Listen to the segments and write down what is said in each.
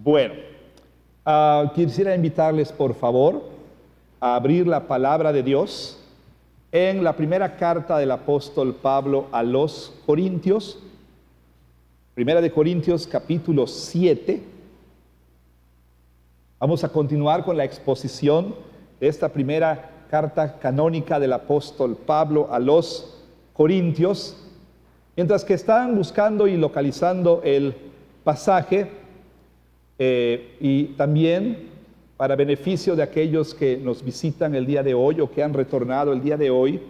Bueno, quisiera invitarles por favor a abrir la palabra de Dios en la primera carta del apóstol Pablo a los Corintios, Primera de Corintios capítulo 7. Vamos a continuar con la exposición de esta primera carta canónica del apóstol Pablo a los Corintios. Mientras que están buscando y localizando el pasaje, y también para beneficio de aquellos que nos visitan el día de hoy o que han retornado el día de hoy,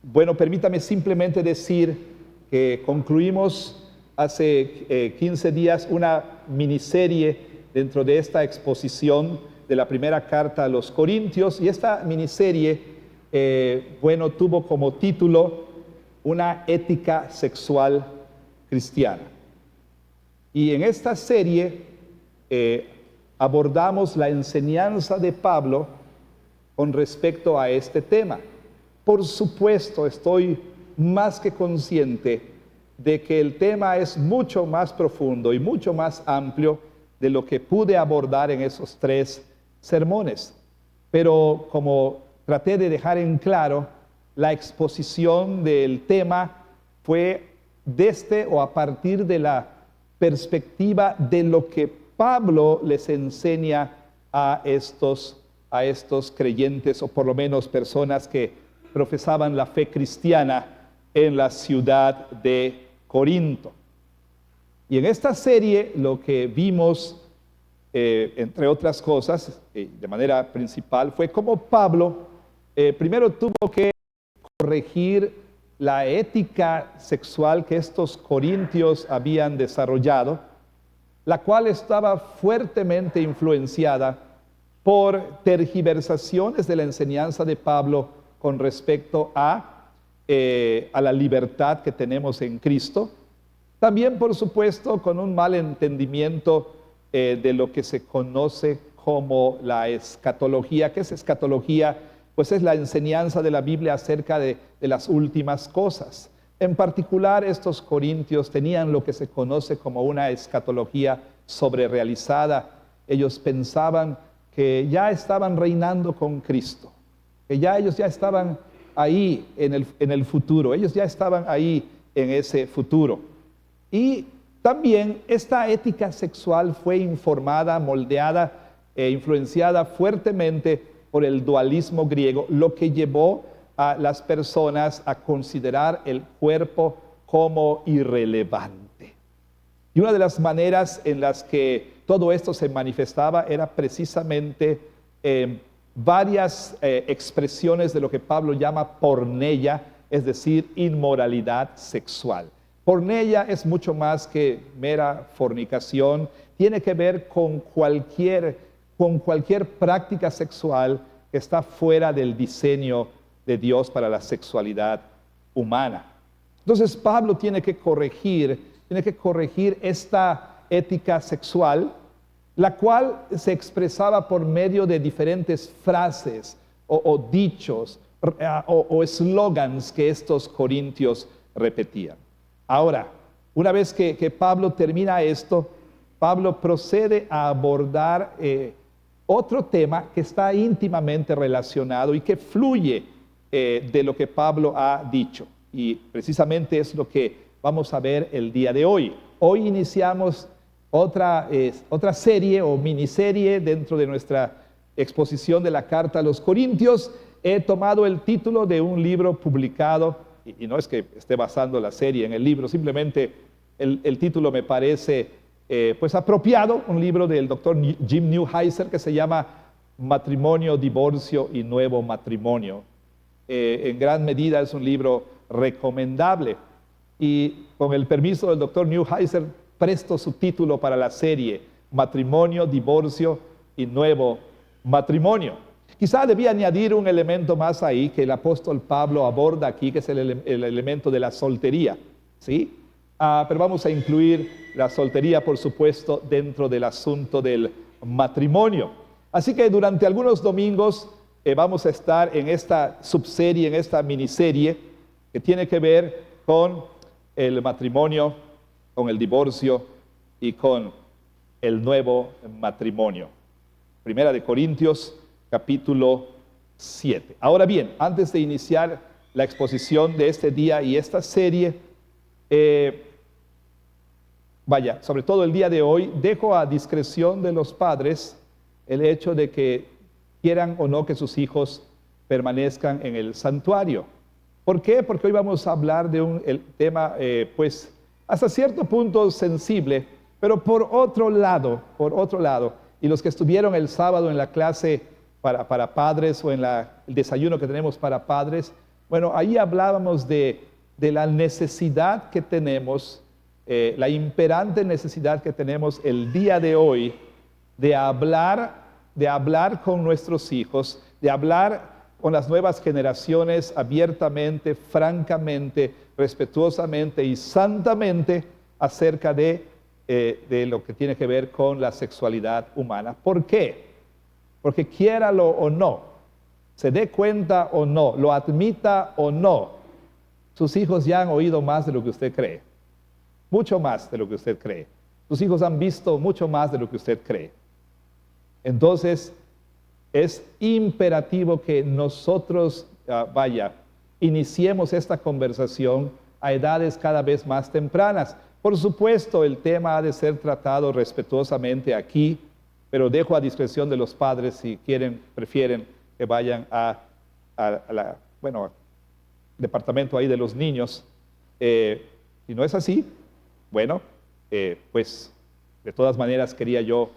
bueno, permítame simplemente decir que concluimos hace 15 días una miniserie dentro de esta exposición de la primera carta a los Corintios, y esta miniserie, bueno, tuvo como título Una ética sexual cristiana. Y en esta serie abordamos la enseñanza de Pablo con respecto a este tema. Por supuesto, estoy más que consciente de que el tema es mucho más profundo y mucho más amplio de lo que pude abordar en esos 3 sermones. Pero como traté de dejar en claro, la exposición del tema fue desde o a partir de la perspectiva de lo que Pablo les enseña a estos creyentes, o por lo menos personas que profesaban la fe cristiana en la ciudad de Corinto. Y en esta serie lo que vimos, entre otras cosas, de manera principal, fue cómo Pablo primero tuvo que corregir la ética sexual que estos corintios habían desarrollado, la cual estaba fuertemente influenciada por tergiversaciones de la enseñanza de Pablo con respecto a la libertad que tenemos en Cristo. También, por supuesto, con un mal entendimiento de lo que se conoce como la escatología. ¿Qué es escatología? Pues es la enseñanza de la Biblia acerca de las últimas cosas. En particular, estos corintios tenían lo que se conoce como una escatología sobrerealizada. Ellos pensaban que ya estaban reinando con Cristo, que ellos ya estaban ahí en el futuro, ellos ya estaban ahí en ese futuro. Y también esta ética sexual fue informada, moldeada e influenciada fuertemente por el dualismo griego, lo que llevó a las personas a considerar el cuerpo como irrelevante. Y una de las maneras en las que todo esto se manifestaba era precisamente varias expresiones de lo que Pablo llama porneia, es decir, inmoralidad sexual. Porneia es mucho más que mera fornicación, tiene que ver con cualquier práctica sexual que está fuera del diseño de Dios para la sexualidad humana. Entonces Pablo tiene que corregir esta ética sexual, la cual se expresaba por medio de diferentes frases o dichos o eslogans que estos corintios repetían. Ahora, una vez que Pablo termina esto, Pablo procede a abordar otro tema que está íntimamente relacionado y que fluye de lo que Pablo ha dicho. Y precisamente es lo que vamos a ver el día de hoy. Hoy iniciamos otra serie o miniserie dentro de nuestra exposición de la carta a los Corintios. He tomado el título de un libro publicado, y no es que esté basando la serie en el libro, simplemente el título me parece pues apropiado, un libro del doctor Jim Newheiser que se llama Matrimonio, Divorcio y Nuevo Matrimonio. En gran medida es un libro recomendable, y con el permiso del doctor Newheiser presto su título para la serie, Matrimonio, Divorcio y Nuevo Matrimonio. Quizá debía añadir un elemento más ahí que el apóstol Pablo aborda aquí, que es el elemento de la soltería, ¿sí? Pero vamos a incluir la soltería, por supuesto, dentro del asunto del matrimonio. Así que durante algunos domingos vamos a estar en esta subserie, en esta miniserie, que tiene que ver con el matrimonio, con el divorcio y con el nuevo matrimonio. Primera de Corintios, capítulo 7. Ahora bien, antes de iniciar la exposición de este día y esta serie, sobre todo el día de hoy, dejo a discreción de los padres el hecho de que quieran o no que sus hijos permanezcan en el santuario. ¿Por qué? Porque hoy vamos a hablar de un tema, pues, hasta cierto punto sensible, pero por otro lado, y los que estuvieron el sábado en la clase para padres o en el desayuno que tenemos para padres, bueno, ahí hablábamos de la necesidad que tenemos, la imperante necesidad que tenemos el día de hoy de hablar con nuestros hijos, de hablar con las nuevas generaciones abiertamente, francamente, respetuosamente y santamente acerca de lo que tiene que ver con la sexualidad humana. ¿Por qué? Porque quiéralo o no, se dé cuenta o no, lo admita o no, sus hijos ya han oído más de lo que usted cree, mucho más de lo que usted cree. Sus hijos han visto mucho más de lo que usted cree. Entonces, es imperativo que nosotros, iniciemos esta conversación a edades cada vez más tempranas. Por supuesto, el tema ha de ser tratado respetuosamente aquí, pero dejo a discreción de los padres si prefieren que vayan al departamento ahí de los niños. Si no es así, bueno, pues de todas maneras quería yo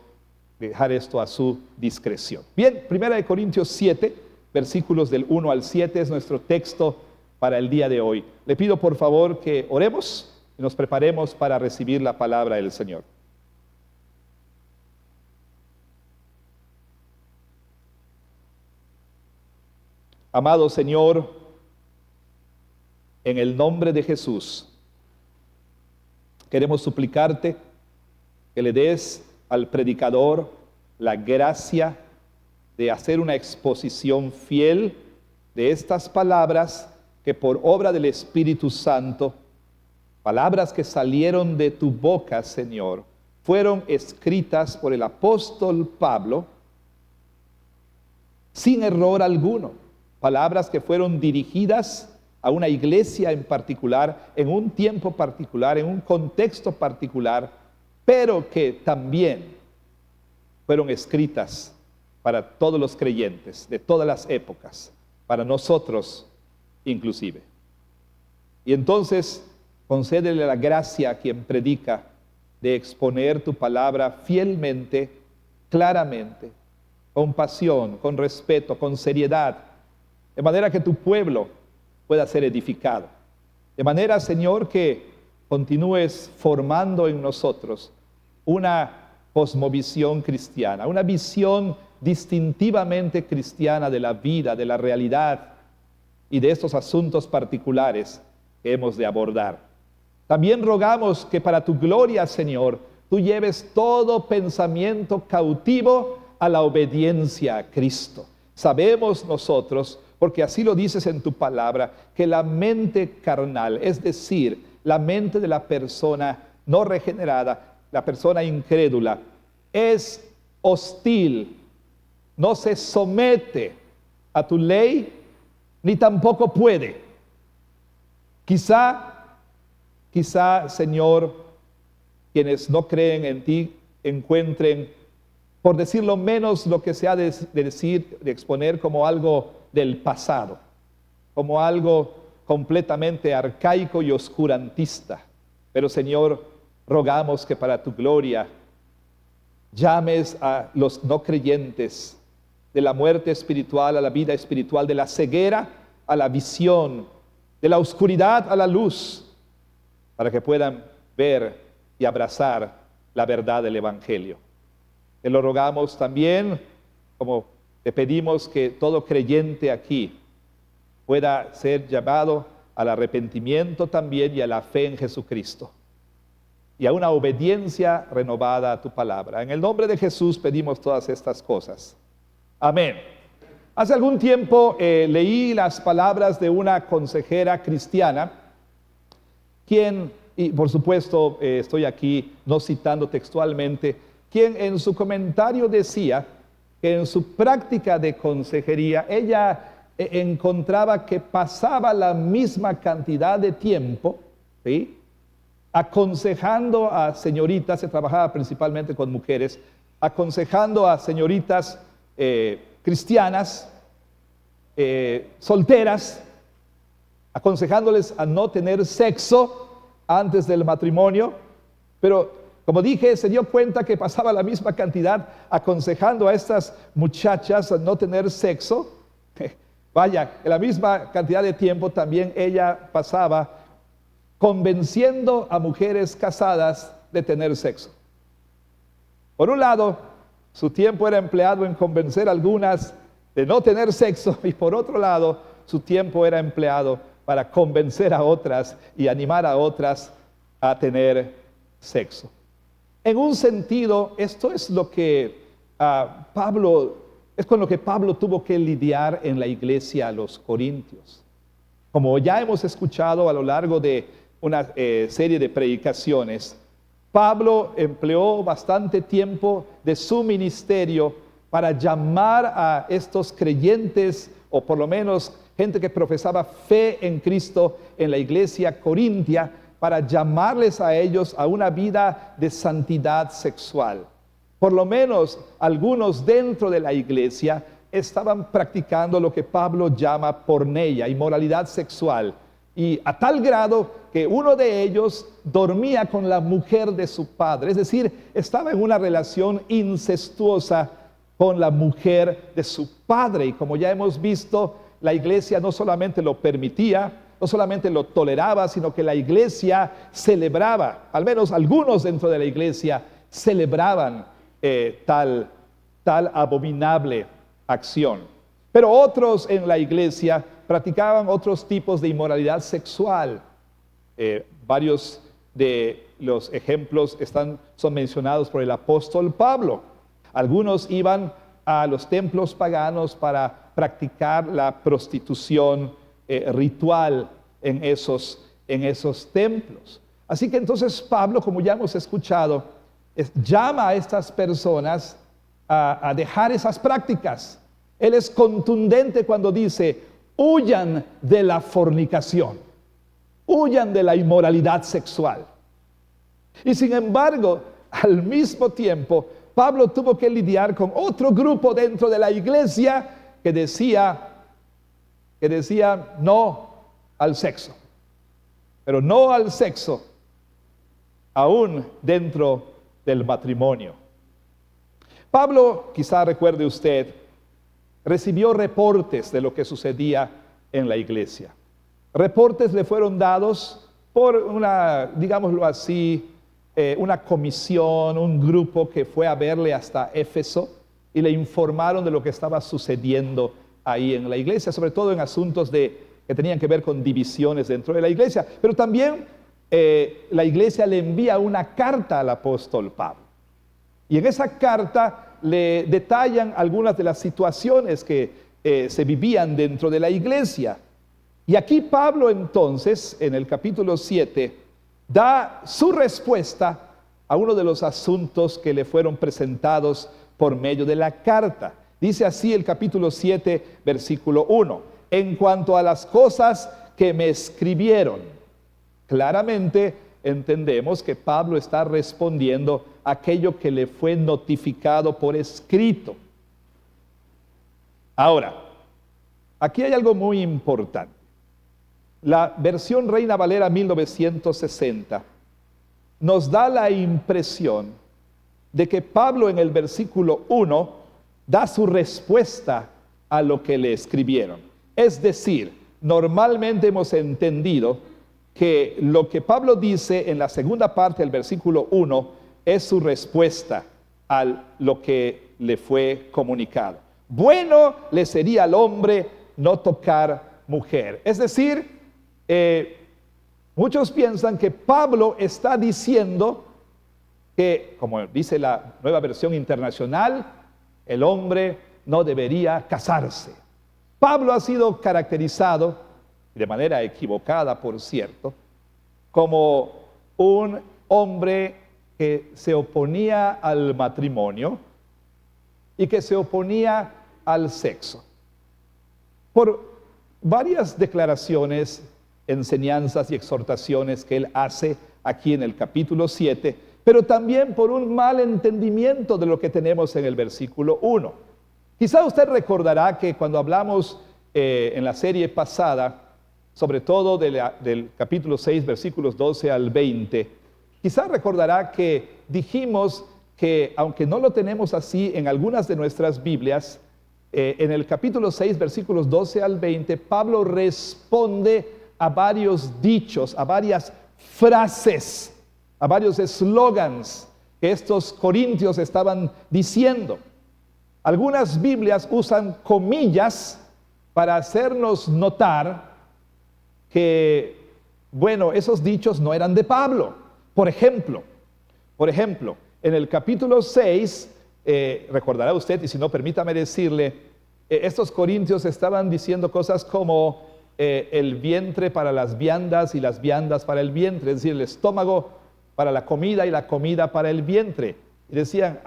dejar esto a su discreción. Bien, 1 Corintios 7, versículos del 1 al 7 es nuestro texto para el día de hoy. Le pido por favor que oremos y nos preparemos para recibir la palabra del Señor. Amado Señor, en el nombre de Jesús, queremos suplicarte que le des al predicador la gracia de hacer una exposición fiel de estas palabras que por obra del Espíritu Santo, palabras que salieron de tu boca, Señor, fueron escritas por el apóstol Pablo sin error alguno, palabras que fueron dirigidas a una iglesia en particular, en un tiempo particular, en un contexto particular, pero que también fueron escritas para todos los creyentes de todas las épocas, para nosotros inclusive. Y entonces, concédele la gracia a quien predica de exponer tu palabra fielmente, claramente, con pasión, con respeto, con seriedad, de manera que tu pueblo pueda ser edificado. De manera, Señor, que continúes formando en nosotros una cosmovisión cristiana, una visión distintivamente cristiana de la vida, de la realidad y de estos asuntos particulares que hemos de abordar. También rogamos que para tu gloria, Señor, tú lleves todo pensamiento cautivo a la obediencia a Cristo. Sabemos nosotros, porque así lo dices en tu palabra, que la mente carnal, es decir, la mente de la persona no regenerada, la persona incrédula, es hostil, no se somete a tu ley, ni tampoco puede. Quizá, Señor, quienes no creen en ti encuentren, por decirlo menos, lo que se ha de decir, de exponer como algo del pasado, como algo completamente arcaico y oscurantista. Pero, Señor, rogamos que para tu gloria llames a los no creyentes de la muerte espiritual a la vida espiritual, de la ceguera a la visión, de la oscuridad a la luz, para que puedan ver y abrazar la verdad del Evangelio. Te lo rogamos también, como te pedimos que todo creyente aquí pueda ser llamado al arrepentimiento también y a la fe en Jesucristo, y a una obediencia renovada a tu palabra. En el nombre de Jesús pedimos todas estas cosas. Amén. Hace algún tiempo leí las palabras de una consejera cristiana, quien, y por supuesto estoy aquí no citando textualmente, quien en su comentario decía que en su práctica de consejería ella encontraba que pasaba la misma cantidad de tiempo, ¿sí?, aconsejando a señoritas, se trabajaba principalmente con mujeres, aconsejando a señoritas cristianas, solteras, aconsejándoles a no tener sexo antes del matrimonio, pero como dije, se dio cuenta que pasaba la misma cantidad aconsejando a estas muchachas a no tener sexo. Vaya, la misma cantidad de tiempo también ella pasaba convenciendo a mujeres casadas de tener sexo. Por un lado, su tiempo era empleado en convencer a algunas de no tener sexo, y por otro lado, su tiempo era empleado para convencer a otras y animar a otras a tener sexo. En un sentido, esto es lo que es con lo que Pablo tuvo que lidiar en la iglesia a los Corintios. Como ya hemos escuchado a lo largo de una serie de predicaciones, Pablo empleó bastante tiempo de su ministerio para llamar a estos creyentes, o por lo menos gente que profesaba fe en Cristo en la iglesia corintia, para llamarles a ellos a una vida de santidad sexual. Por lo menos algunos dentro de la iglesia estaban practicando lo que Pablo llama porneia, inmoralidad sexual, y a tal grado que uno de ellos dormía con la mujer de su padre, es decir, estaba en una relación incestuosa con la mujer de su padre. Y como ya hemos visto, la iglesia no solamente lo permitía, no solamente lo toleraba, sino que la iglesia celebraba, al menos algunos dentro de la iglesia celebraban tal abominable acción. Pero otros en la iglesia practicaban otros tipos de inmoralidad sexual. Varios de los ejemplos son mencionados por el apóstol Pablo. Algunos iban a los templos paganos para practicar la prostitución ritual en esos templos. Así que entonces Pablo, como ya hemos escuchado, llama a estas personas a dejar esas prácticas. Él es contundente cuando dice: huyan de la fornicación, huyan de la inmoralidad sexual. Y sin embargo, al mismo tiempo, Pablo tuvo que lidiar con otro grupo dentro de la iglesia que decía no al sexo, pero no al sexo aún dentro del matrimonio. Pablo, quizá recuerde usted, recibió reportes de lo que sucedía en la iglesia. Reportes le fueron dados por una, digámoslo así, una comisión, un grupo que fue a verle hasta Éfeso y le informaron de lo que estaba sucediendo ahí en la iglesia, sobre todo en asuntos que tenían que ver con divisiones dentro de la iglesia. Pero también la iglesia le envía una carta al apóstol Pablo. Y en esa carta le detallan algunas de las situaciones que se vivían dentro de la iglesia. Y aquí Pablo entonces, en el capítulo 7, da su respuesta a uno de los asuntos que le fueron presentados por medio de la carta. Dice así el capítulo 7, versículo 1: en cuanto a las cosas que me escribieron. Claramente entendemos que Pablo está respondiendo a aquello que le fue notificado por escrito. Ahora, aquí hay algo muy importante. La versión Reina Valera 1960 nos da la impresión de que Pablo en el versículo 1 da su respuesta a lo que le escribieron. Es decir, normalmente hemos entendido que lo que Pablo dice en la segunda parte del versículo 1 es su respuesta a lo que le fue comunicado. Bueno le sería al hombre no tocar mujer. Es decir, muchos piensan que Pablo está diciendo que, como dice la Nueva Versión Internacional, el hombre no debería casarse. Pablo ha sido caracterizado, de manera equivocada por cierto, como un hombre que se oponía al matrimonio y que se oponía al sexo. Por varias declaraciones, enseñanzas y exhortaciones que él hace aquí en el capítulo 7, pero también por un mal entendimiento de lo que tenemos en el versículo 1. Quizá usted recordará que cuando hablamos en la serie pasada, sobre todo del capítulo 6, versículos 12 al 20, quizá recordará que dijimos que, aunque no lo tenemos así en algunas de nuestras Biblias, en el capítulo 6, versículos 12 al 20, Pablo responde a varios dichos, a varias frases, a varios eslogans que estos corintios estaban diciendo. Algunas Biblias usan comillas para hacernos notar que, bueno, esos dichos no eran de Pablo. Por ejemplo, en el capítulo 6, recordará usted, y si no, permítame decirle, estos corintios estaban diciendo cosas como el vientre para las viandas y las viandas para el vientre, es decir, el estómago para la comida y la comida para el vientre. Y decían,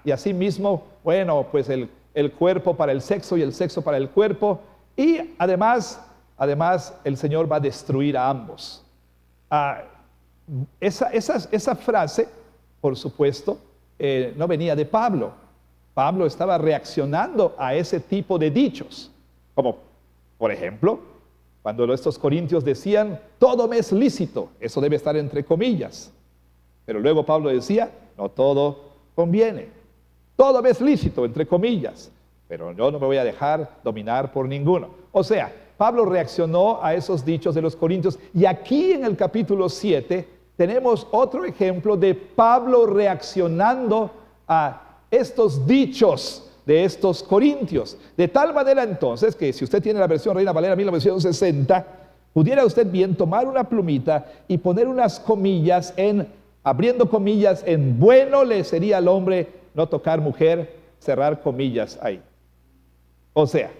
y así mismo, bueno, pues el cuerpo para el sexo y el sexo para el cuerpo. Y además el Señor va a destruir a ambos. Esa frase, por supuesto, no venía de Pablo. Pablo estaba reaccionando a ese tipo de dichos. Como, por ejemplo, cuando estos corintios decían, todo me es lícito, eso debe estar entre comillas. Pero luego Pablo decía, no todo conviene. Todo me es lícito, entre comillas, pero yo no me voy a dejar dominar por ninguno. O sea, Pablo reaccionó a esos dichos de los corintios. Y aquí en el capítulo 7 tenemos otro ejemplo de Pablo reaccionando a estos dichos de estos corintios. De tal manera entonces que si usted tiene la versión Reina Valera 1960, pudiera usted bien tomar una plumita y poner unas comillas abriendo comillas en bueno le sería al hombre no tocar mujer, cerrar comillas ahí. O sea,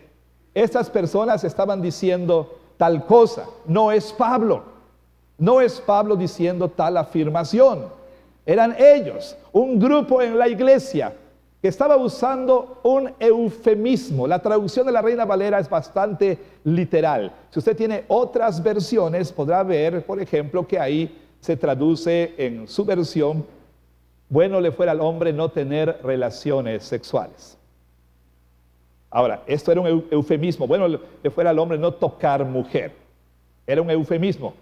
estas personas estaban diciendo tal cosa, no es Pablo diciendo tal afirmación, eran ellos, un grupo en la iglesia que estaba usando un eufemismo. La traducción de la Reina Valera es bastante literal. Si usted tiene otras versiones, podrá ver, por ejemplo, que ahí se traduce en su versión, bueno le fuera al hombre no tener relaciones sexuales. Ahora, esto era un eufemismo. Bueno le fuera al hombre no tocar mujer. Era un eufemismo.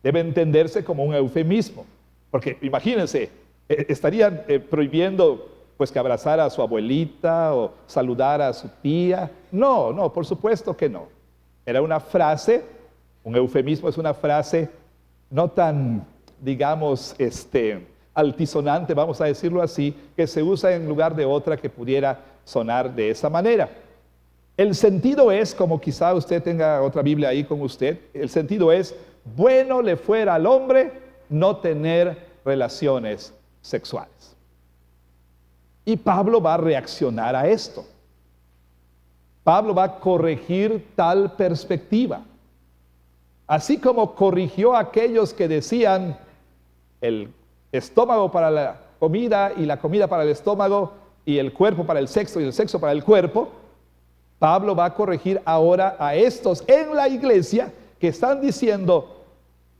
Debe entenderse como un eufemismo. Porque imagínense, estarían prohibiendo pues que abrazara a su abuelita o saludara a su tía. No, por supuesto que no. Era una frase, un eufemismo es una frase no tan, digamos, altisonante, vamos a decirlo así, que se usa en lugar de otra que pudiera sonar de esa manera. El sentido es, como quizá usted tenga otra Biblia ahí con usted, el sentido es, bueno le fuera al hombre no tener relaciones sexuales. Y Pablo va a reaccionar a esto. Pablo va a corregir tal perspectiva. Así como corrigió a aquellos que decían el estómago para la comida y la comida para el estómago y el cuerpo para el sexo y el sexo para el cuerpo, Pablo va a corregir ahora a estos en la iglesia que están diciendo,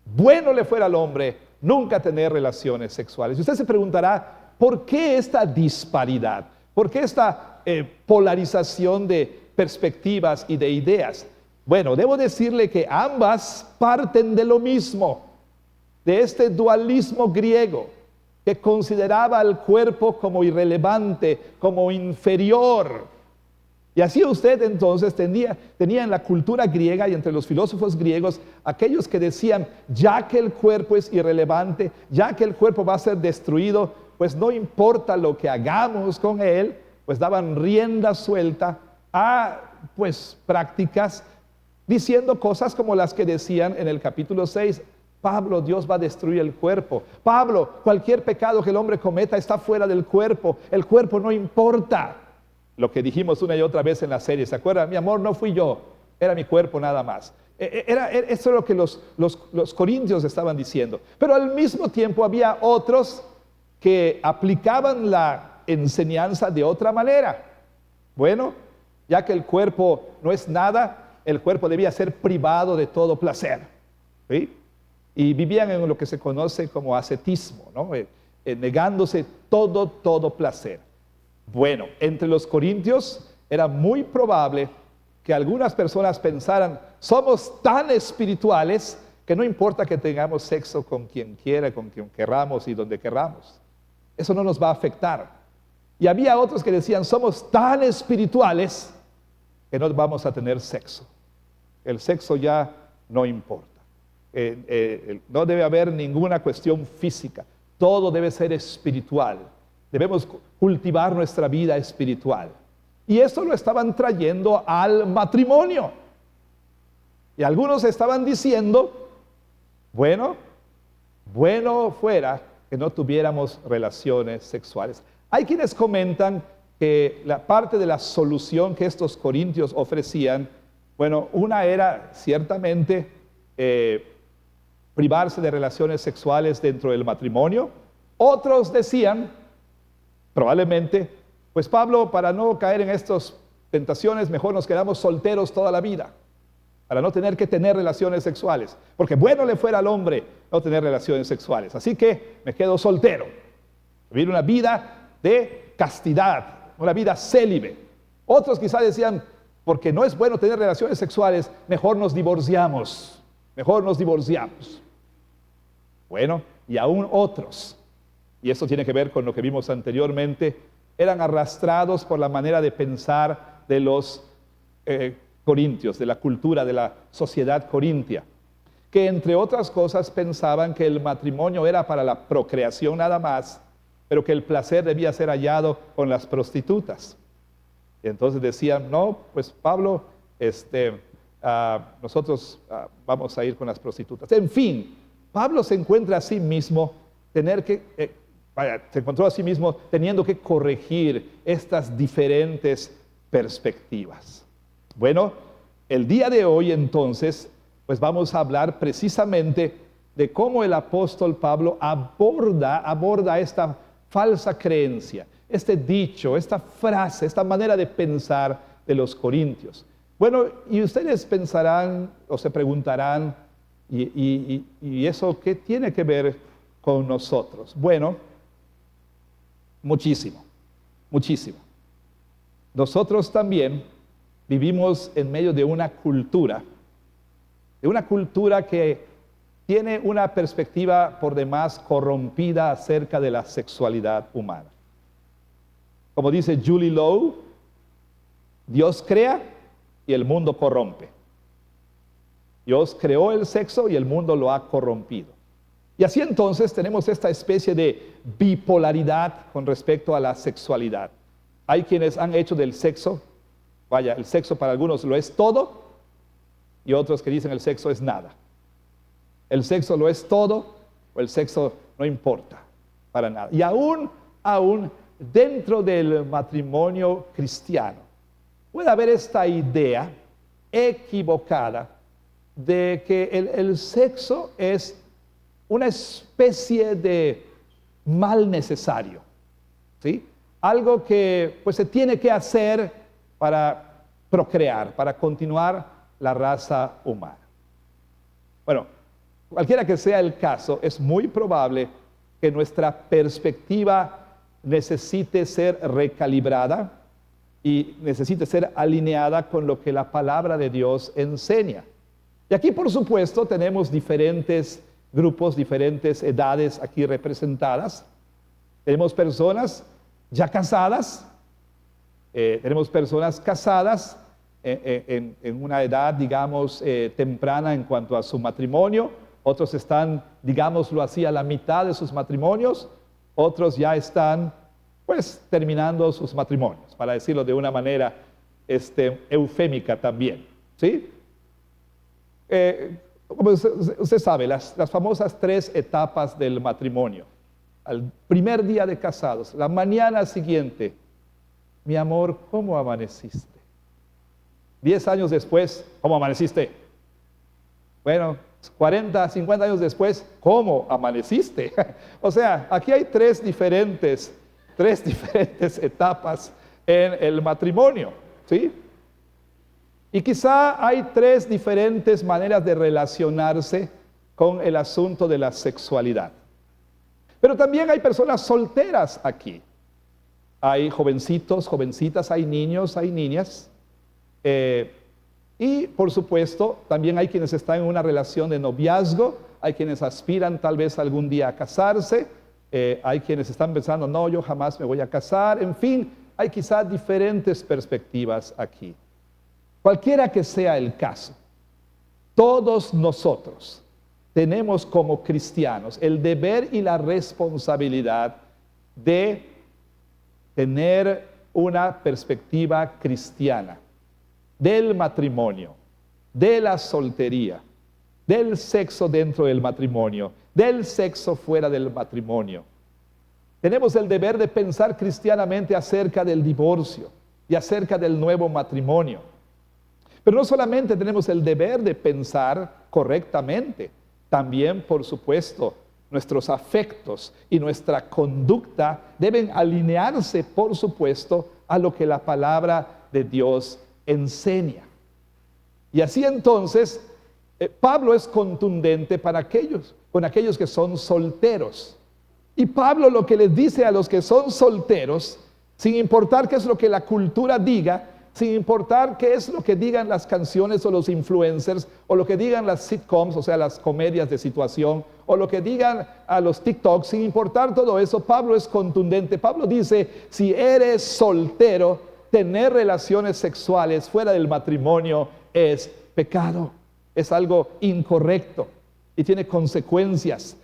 bueno le fuera al hombre nunca tener relaciones sexuales. Y usted se preguntará, ¿por qué esta disparidad? ¿Por qué esta polarización de perspectivas y de ideas? Bueno, debo decirle que ambas parten de lo mismo, de este dualismo griego que consideraba al cuerpo como irrelevante, como inferior. Y así usted entonces tenía en la cultura griega y entre los filósofos griegos aquellos que decían, ya que el cuerpo es irrelevante, ya que el cuerpo va a ser destruido, pues no importa lo que hagamos con él, pues daban rienda suelta a pues prácticas diciendo cosas como las que decían en el capítulo 6. Pablo, Dios va a destruir el cuerpo. Pablo, cualquier pecado que el hombre cometa está fuera del cuerpo. El cuerpo no importa. Lo que dijimos una y otra vez en la serie, ¿se acuerdan? Mi amor, no fui yo, era mi cuerpo nada más. Eso es lo que los corintios estaban diciendo. Pero al mismo tiempo había otros que aplicaban la enseñanza de otra manera. Bueno, ya que el cuerpo no es nada, el cuerpo debía ser privado de todo placer, ¿sí? Y vivían en lo que se conoce como ascetismo, ¿no? Negándose todo placer. Bueno, entre los corintios era muy probable que algunas personas pensaran, somos tan espirituales que no importa que tengamos sexo con quien quiera, con quien querramos y donde querramos. Eso no nos va a afectar. Y había otros que decían, somos tan espirituales que no vamos a tener sexo. El sexo ya no importa. No debe haber ninguna cuestión física. Todo debe ser espiritual. Debemos cultivar nuestra vida espiritual. Y esto lo estaban trayendo al matrimonio. Y algunos estaban diciendo, bueno fuera que no tuviéramos relaciones sexuales. Hay quienes comentan que la parte de la solución que estos corintios ofrecían, bueno, una era ciertamente privarse de relaciones sexuales dentro del matrimonio. Otros decían, probablemente, pues Pablo, para no caer en estas tentaciones, mejor nos quedamos solteros toda la vida, para no tener que tener relaciones sexuales, porque bueno le fuera al hombre no tener relaciones sexuales, así que me quedo soltero, vivir una vida de castidad, una vida célibe. Otros quizás decían, porque no es bueno tener relaciones sexuales, mejor nos divorciamos. Bueno, y aún otros, y esto tiene que ver con lo que vimos anteriormente, eran arrastrados por la manera de pensar de los corintios, de la cultura, de la sociedad corintia, que entre otras cosas pensaban que el matrimonio era para la procreación nada más, pero que el placer debía ser hallado con las prostitutas. Y entonces decían, no, pues Pablo, nosotros vamos a ir con las prostitutas. En fin, Pablo se encuentra a sí mismo se encontró a sí mismo teniendo que corregir estas diferentes perspectivas. Bueno, el día de hoy entonces, pues vamos a hablar precisamente de cómo el apóstol Pablo aborda esta falsa creencia, este dicho, esta frase, esta manera de pensar de los corintios. Bueno, y ustedes pensarán o se preguntarán, ¿y eso qué tiene que ver con nosotros? Bueno, muchísimo. Nosotros también vivimos en medio de una cultura que tiene una perspectiva por demás corrompida acerca de la sexualidad humana. Como dice Julie Lowe, Dios crea y el mundo corrompe. Dios creó el sexo y el mundo lo ha corrompido. Y así entonces tenemos esta especie de bipolaridad con respecto a la sexualidad. Hay quienes han hecho del sexo, el sexo para algunos lo es todo, y otros que dicen el sexo es nada. El sexo lo es todo, o el sexo no importa para nada. Y aún dentro del matrimonio cristiano, puede haber esta idea equivocada de que el sexo es una especie de mal necesario, ¿sí? Algo que pues se tiene que hacer para procrear, para continuar la raza humana. Bueno, cualquiera que sea el caso, es muy probable que nuestra perspectiva necesite ser recalibrada y necesite ser alineada con lo que la palabra de Dios enseña. Y aquí, por supuesto, tenemos diferentes grupos, diferentes edades aquí representadas. Tenemos personas ya casadas, tenemos personas casadas en una edad, digamos, temprana en cuanto a su matrimonio. Otros están, digámoslo así, a la mitad de sus matrimonios. Otros ya están, pues, terminando sus matrimonios, para decirlo de una manera eufémica también, ¿sí? Como usted sabe, las famosas 3 etapas del matrimonio. Al primer día de casados, la mañana siguiente, mi amor, ¿cómo amaneciste? 10 años después, ¿cómo amaneciste? Bueno, 40, 50 años después, ¿cómo amaneciste? O sea, aquí hay tres diferentes etapas en el matrimonio, ¿sí? Y quizá hay tres diferentes maneras de relacionarse con el asunto de la sexualidad. Pero también hay personas solteras aquí. Hay jovencitos, jovencitas, hay niños, hay niñas. Y por supuesto, también hay quienes están en una relación de noviazgo, hay quienes aspiran tal vez algún día a casarse, hay quienes están pensando, no, yo jamás me voy a casar, en fin, hay quizás diferentes perspectivas aquí. Cualquiera que sea el caso, todos nosotros tenemos como cristianos el deber y la responsabilidad de tener una perspectiva cristiana del matrimonio, de la soltería, del sexo dentro del matrimonio, del sexo fuera del matrimonio. Tenemos el deber de pensar cristianamente acerca del divorcio y acerca del nuevo matrimonio. Pero no solamente tenemos el deber de pensar correctamente, también, por supuesto, nuestros afectos y nuestra conducta deben alinearse, por supuesto, a lo que la palabra de Dios enseña. Y así entonces, Pablo es contundente con aquellos que son solteros. Y Pablo lo que les dice a los que son solteros, sin importar qué es lo que la cultura diga, sin importar qué es lo que digan las canciones o los influencers, o lo que digan las sitcoms, o sea, las comedias de situación, o lo que digan a los TikToks, sin importar todo eso, Pablo es contundente. Pablo dice, si eres soltero, tener relaciones sexuales fuera del matrimonio es pecado, es algo incorrecto y tiene consecuencias,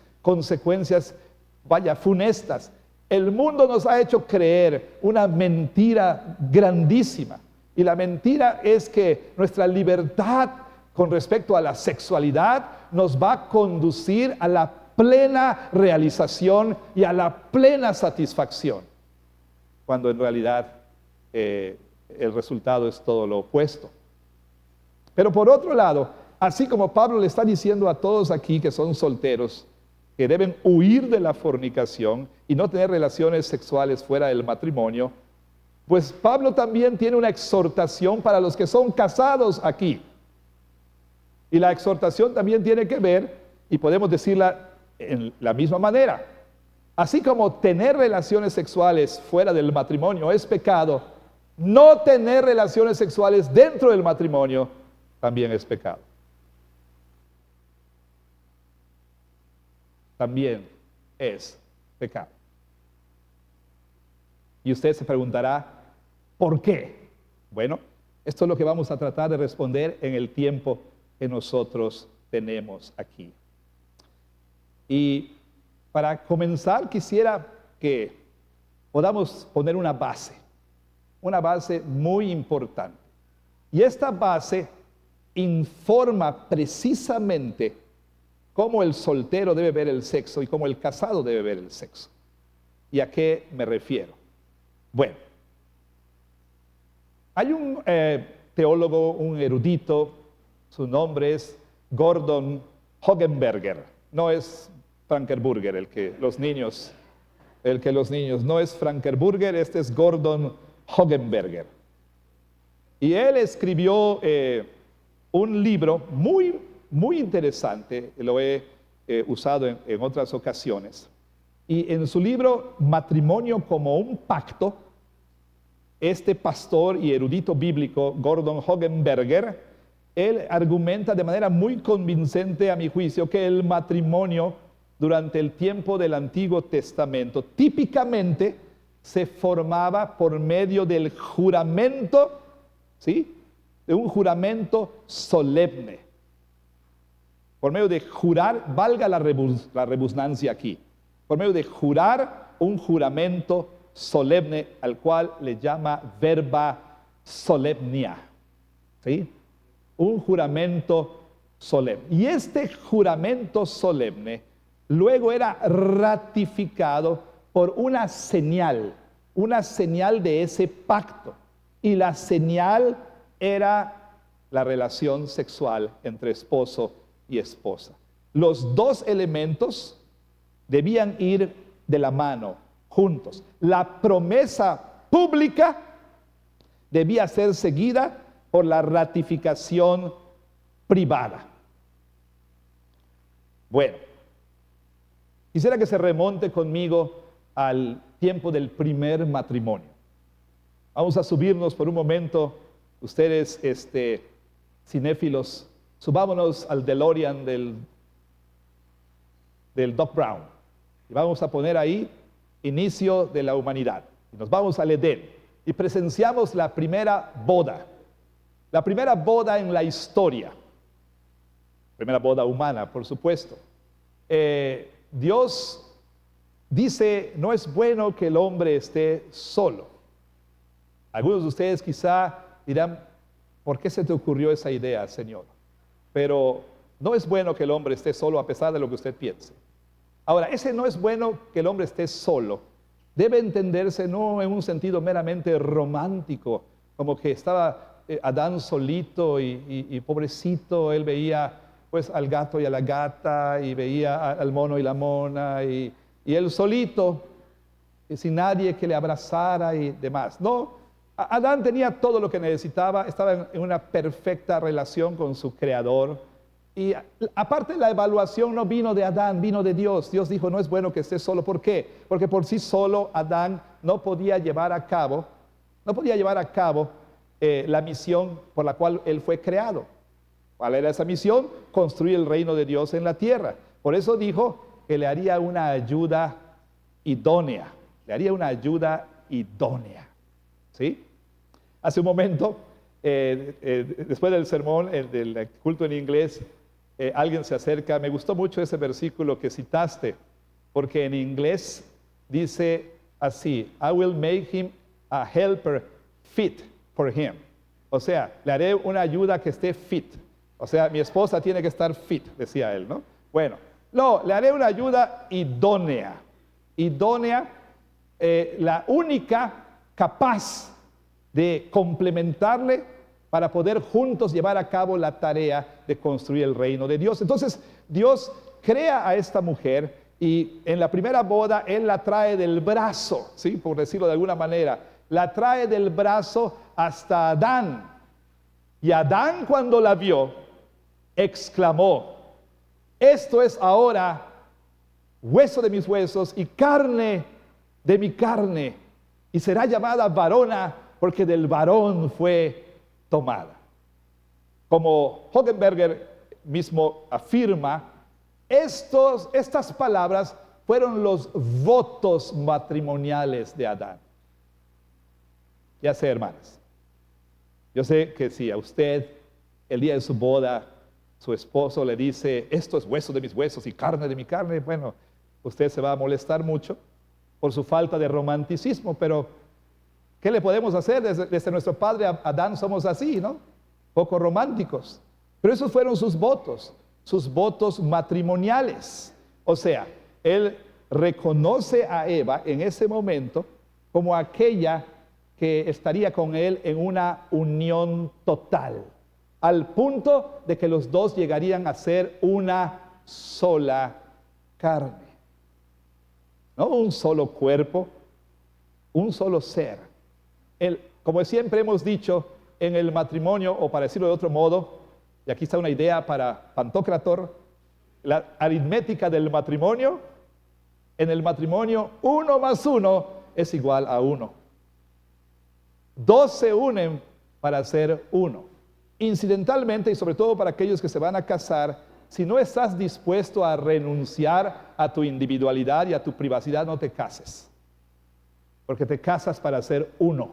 vaya, funestas. El mundo nos ha hecho creer una mentira grandísima. Y la mentira es que nuestra libertad con respecto a la sexualidad nos va a conducir a la plena realización y a la plena satisfacción, cuando en realidad el resultado es todo lo opuesto. Pero por otro lado, así como Pablo le está diciendo a todos aquí que son solteros, que deben huir de la fornicación y no tener relaciones sexuales fuera del matrimonio, pues Pablo también tiene una exhortación para los que son casados aquí. Y la exhortación también tiene que ver, y podemos decirla en la misma manera, así como tener relaciones sexuales fuera del matrimonio es pecado, no tener relaciones sexuales dentro del matrimonio también es pecado. También es pecado. Y usted se preguntará, ¿por qué? Bueno, esto es lo que vamos a tratar de responder en el tiempo que nosotros tenemos aquí. Y para comenzar, quisiera que podamos poner una base muy importante. Y esta base informa precisamente cómo el soltero debe ver el sexo y cómo el casado debe ver el sexo. ¿Y a qué me refiero? Bueno, hay un teólogo, un erudito, su nombre es Gordon Hogenberger. No es Frankenburger, el que los niños, no es Frankenburger, este es Gordon Hogenberger. Y él escribió un libro muy interesante, lo he usado en otras ocasiones. Y en su libro Matrimonio como un pacto, este pastor y erudito bíblico, Gordon Hogenberger, él argumenta de manera muy convincente, a mi juicio, que el matrimonio durante el tiempo del Antiguo Testamento típicamente se formaba por medio del juramento, ¿sí? De un juramento solemne. Por medio de jurar, valga la rebusnancia aquí, por medio de jurar un juramento solemne al cual le llama verba solemnia, ¿sí? Un juramento solemne. Y este juramento solemne luego era ratificado por una señal de ese pacto. Y la señal era la relación sexual entre esposo y esposa. Los dos elementos debían ir de la mano, juntos. La promesa pública debía ser seguida por la ratificación privada. Bueno, quisiera que se remonte conmigo al tiempo del primer matrimonio. Vamos a subirnos por un momento, ustedes cinéfilos, subámonos al DeLorean del Doc Brown. Y vamos a poner ahí inicio de la humanidad. Y nos vamos al Edén y presenciamos la primera boda. La primera boda en la historia. Primera boda humana, por supuesto. Dios dice, no es bueno que el hombre esté solo. Algunos de ustedes quizá dirán, ¿por qué se te ocurrió esa idea, Señor? Pero no es bueno que el hombre esté solo a pesar de lo que usted piense. Ahora, ese no es bueno que el hombre esté solo. Debe entenderse no en un sentido meramente romántico, como que estaba Adán solito y pobrecito, él veía pues al gato y a la gata y veía al mono y la mona y él solito, y sin nadie que le abrazara y demás. No, Adán tenía todo lo que necesitaba, estaba en una perfecta relación con su creador. Y aparte la evaluación no vino de Adán, vino de Dios. Dios dijo, no es bueno que estés solo. ¿Por qué? Porque por sí solo Adán no podía llevar a cabo la misión por la cual él fue creado. ¿Cuál era esa misión? Construir el reino de Dios en la tierra. Por eso dijo que le haría una ayuda idónea. Le haría una ayuda idónea. ¿Sí? Hace un momento, después del sermón, del culto en inglés, alguien se acerca. Me gustó mucho ese versículo que citaste, porque en inglés dice así: I will make him a helper fit for him. O sea, le haré una ayuda que esté fit. O sea, mi esposa tiene que estar fit, decía él, ¿no? Bueno, no, le haré una ayuda idónea. Idónea, la única capaz de complementarle para poder juntos llevar a cabo la tarea de construir el reino de Dios. Entonces, Dios crea a esta mujer y en la primera boda Él la trae del brazo, ¿sí? Por decirlo de alguna manera, la trae del brazo hasta Adán. Y Adán, cuando la vio, exclamó: esto es ahora hueso de mis huesos y carne de mi carne, y será llamada varona porque del varón fue tomada. Como Hogenberger mismo afirma, estas palabras fueron los votos matrimoniales de Adán. Ya sé, hermanas, yo sé que si a usted el día de su boda su esposo le dice, esto es hueso de mis huesos y carne de mi carne, bueno, usted se va a molestar mucho por su falta de romanticismo, pero ¿qué le podemos hacer? Desde nuestro padre Adán somos así, ¿no? Poco románticos. Pero esos fueron sus votos matrimoniales. O sea, él reconoce a Eva en ese momento como aquella que estaría con él en una unión total, al punto de que los dos llegarían a ser una sola carne. No un solo cuerpo, un solo ser. Como siempre hemos dicho, en el matrimonio, o para decirlo de otro modo, y aquí está una idea para Pantocrator, la aritmética del matrimonio: en el matrimonio 1 más 1 es igual a 1. Dos se unen para ser uno. Incidentalmente, y sobre todo para aquellos que se van a casar, si no estás dispuesto a renunciar a tu individualidad y a tu privacidad, no te cases, porque te casas para ser uno.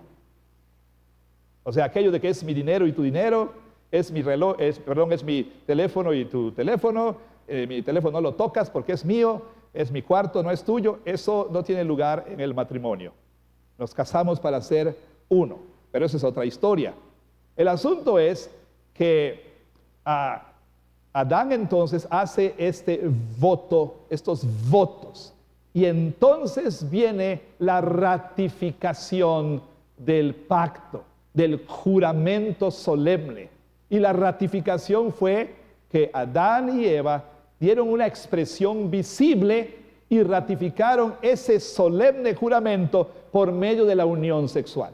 O sea, aquello de que es mi dinero y tu dinero, es mi reloj, es mi teléfono y tu teléfono, mi teléfono no lo tocas porque es mío, es mi cuarto, no es tuyo. Eso no tiene lugar en el matrimonio. Nos casamos para ser uno, pero eso es otra historia. El asunto es que Adán entonces hace estos votos, y entonces viene la ratificación del pacto, del juramento solemne. Y la ratificación fue que Adán y Eva dieron una expresión visible y ratificaron ese solemne juramento por medio de la unión sexual.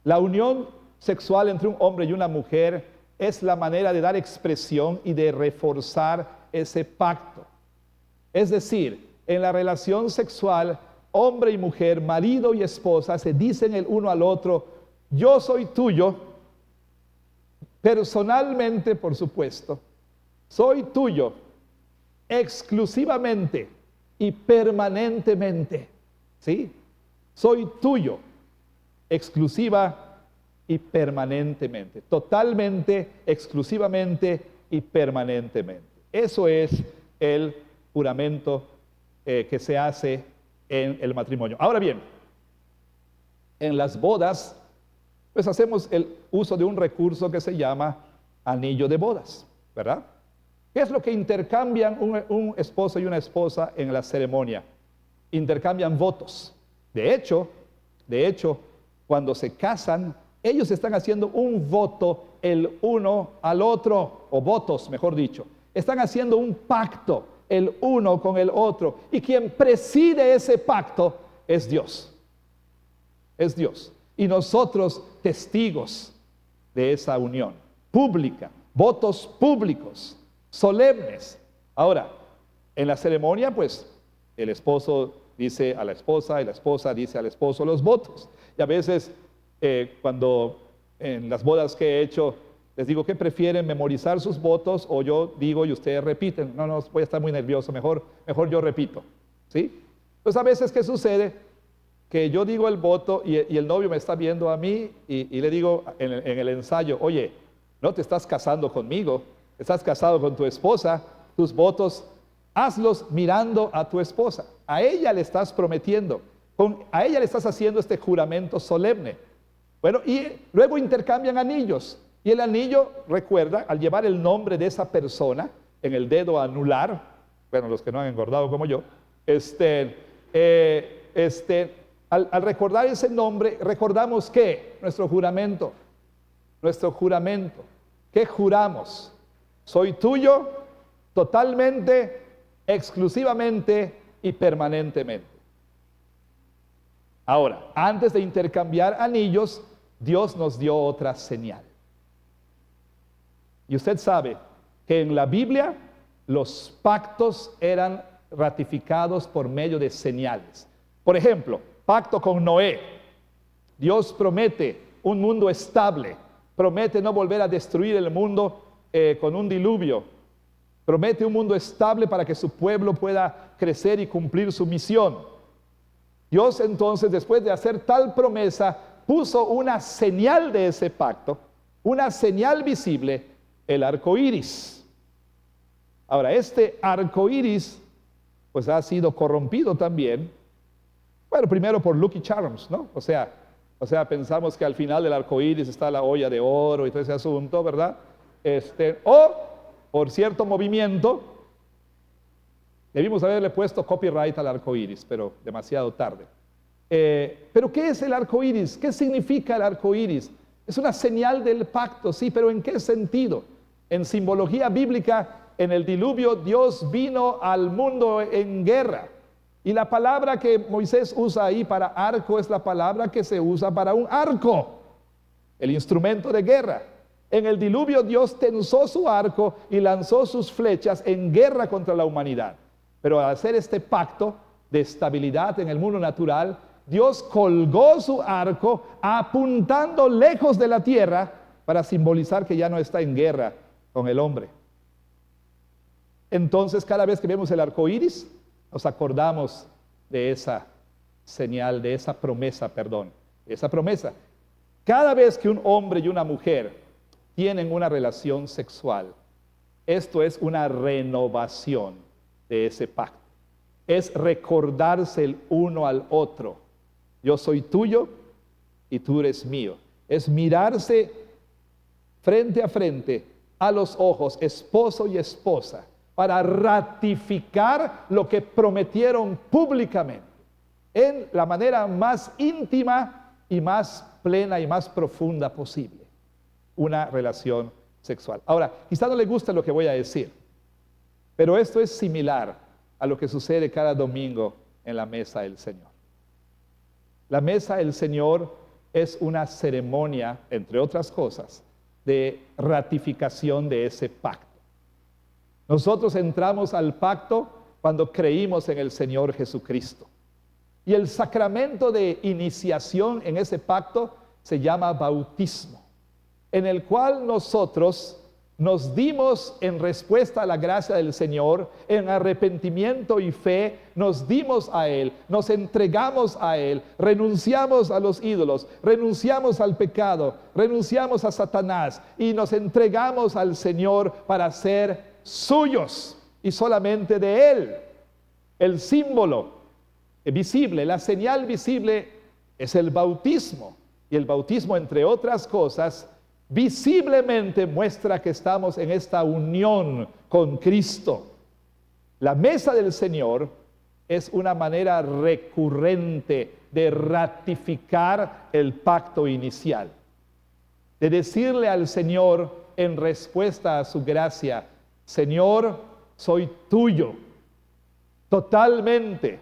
La unión sexual entre un hombre y una mujer es la manera de dar expresión y de reforzar ese pacto. Es decir, en la relación sexual, hombre y mujer, marido y esposa, se dicen el uno al otro: yo soy tuyo, personalmente, por supuesto, soy tuyo, exclusivamente y permanentemente, ¿sí? Soy tuyo, exclusiva y permanentemente, totalmente, exclusivamente y permanentemente. Eso es el juramento que se hace en el matrimonio. Ahora bien, en las bodas, pues hacemos el uso de un recurso que se llama anillo de bodas, ¿verdad? ¿Qué es lo que intercambian un esposo y una esposa en la ceremonia? Intercambian votos. De hecho, cuando se casan, ellos están haciendo un voto el uno al otro, o votos, mejor dicho. Están haciendo un pacto el uno con el otro. Y quien preside ese pacto es Dios. Es Dios. Y nosotros, testigos de esa unión pública, votos públicos, solemnes. Ahora, en la ceremonia, pues, el esposo dice a la esposa y la esposa dice al esposo los votos. Y a veces, cuando en las bodas que he hecho, les digo, ¿qué prefieren, memorizar sus votos o yo digo y ustedes repiten? No, voy a estar muy nervioso, mejor yo repito, ¿sí? Entonces, a veces, ¿qué sucede? Que yo digo el voto y el novio me está viendo a mí y le digo en el ensayo: oye, no te estás casando conmigo, estás casado con tu esposa, tus votos hazlos mirando a tu esposa, a ella le estás prometiendo, a ella le estás haciendo este juramento solemne. Bueno, y luego intercambian anillos, y el anillo, recuerda, al llevar el nombre de esa persona en el dedo anular, bueno, los que no han engordado como yo, al recordar ese nombre, recordamos que nuestro juramento, ¿qué juramos? Soy tuyo totalmente, exclusivamente y permanentemente. Ahora, antes de intercambiar anillos, Dios nos dio otra señal. Y usted sabe que en la Biblia los pactos eran ratificados por medio de señales. Por ejemplo, pacto con Noé. Dios promete un mundo estable, promete no volver a destruir el mundo con un diluvio, promete un mundo estable para que su pueblo pueda crecer y cumplir su misión. Dios entonces, después de hacer tal promesa, puso una señal de ese pacto, una señal visible, el arco iris. Ahora, este arco iris pues ha sido corrompido también. Bueno, primero por Lucky Charms, ¿no? O sea, pensamos que al final del arco iris está la olla de oro y todo ese asunto, ¿verdad? O por cierto movimiento, debimos haberle puesto copyright al arco iris, pero demasiado tarde. Pero ¿qué es el arco iris? ¿Qué significa el arco iris? Es una señal del pacto, sí, pero ¿en qué sentido? En simbología bíblica, en el diluvio, Dios vino al mundo en guerra. Y la palabra que Moisés usa ahí para arco es la palabra que se usa para un arco, el instrumento de guerra. En el diluvio Dios tensó su arco y lanzó sus flechas en guerra contra la humanidad. Pero al hacer este pacto de estabilidad en el mundo natural, Dios colgó su arco apuntando lejos de la tierra para simbolizar que ya no está en guerra con el hombre. Entonces, cada vez que vemos el arco iris, nos acordamos de esa señal, de esa promesa, esa promesa. Cada vez que un hombre y una mujer tienen una relación sexual, esto es una renovación de ese pacto. Es recordarse el uno al otro. Yo soy tuyo y tú eres mío. Es mirarse frente a frente, a los ojos, esposo y esposa, para ratificar lo que prometieron públicamente, en la manera más íntima y más plena y más profunda posible. una relación sexual. Ahora, quizá no le guste lo que voy a decir, pero esto es similar a lo que sucede cada domingo en la mesa del Señor. La mesa del Señor es una ceremonia, entre otras cosas, de ratificación de ese pacto. Nosotros entramos al pacto cuando creímos en el Señor Jesucristo. Y el sacramento de iniciación en ese pacto se llama bautismo, en el cual nosotros nos dimos en respuesta a la gracia del Señor, en arrepentimiento y fe, nos dimos a Él, nos entregamos a Él, renunciamos a los ídolos, renunciamos al pecado, renunciamos a Satanás y nos entregamos al Señor para ser suyos y solamente de Él. El símbolo visible, la señal visible es el bautismo. Y el bautismo, entre otras cosas, visiblemente muestra que estamos en esta unión con Cristo. La mesa del Señor es una manera recurrente de ratificar el pacto inicial, de decirle al Señor en respuesta a su gracia: Señor, soy tuyo, totalmente,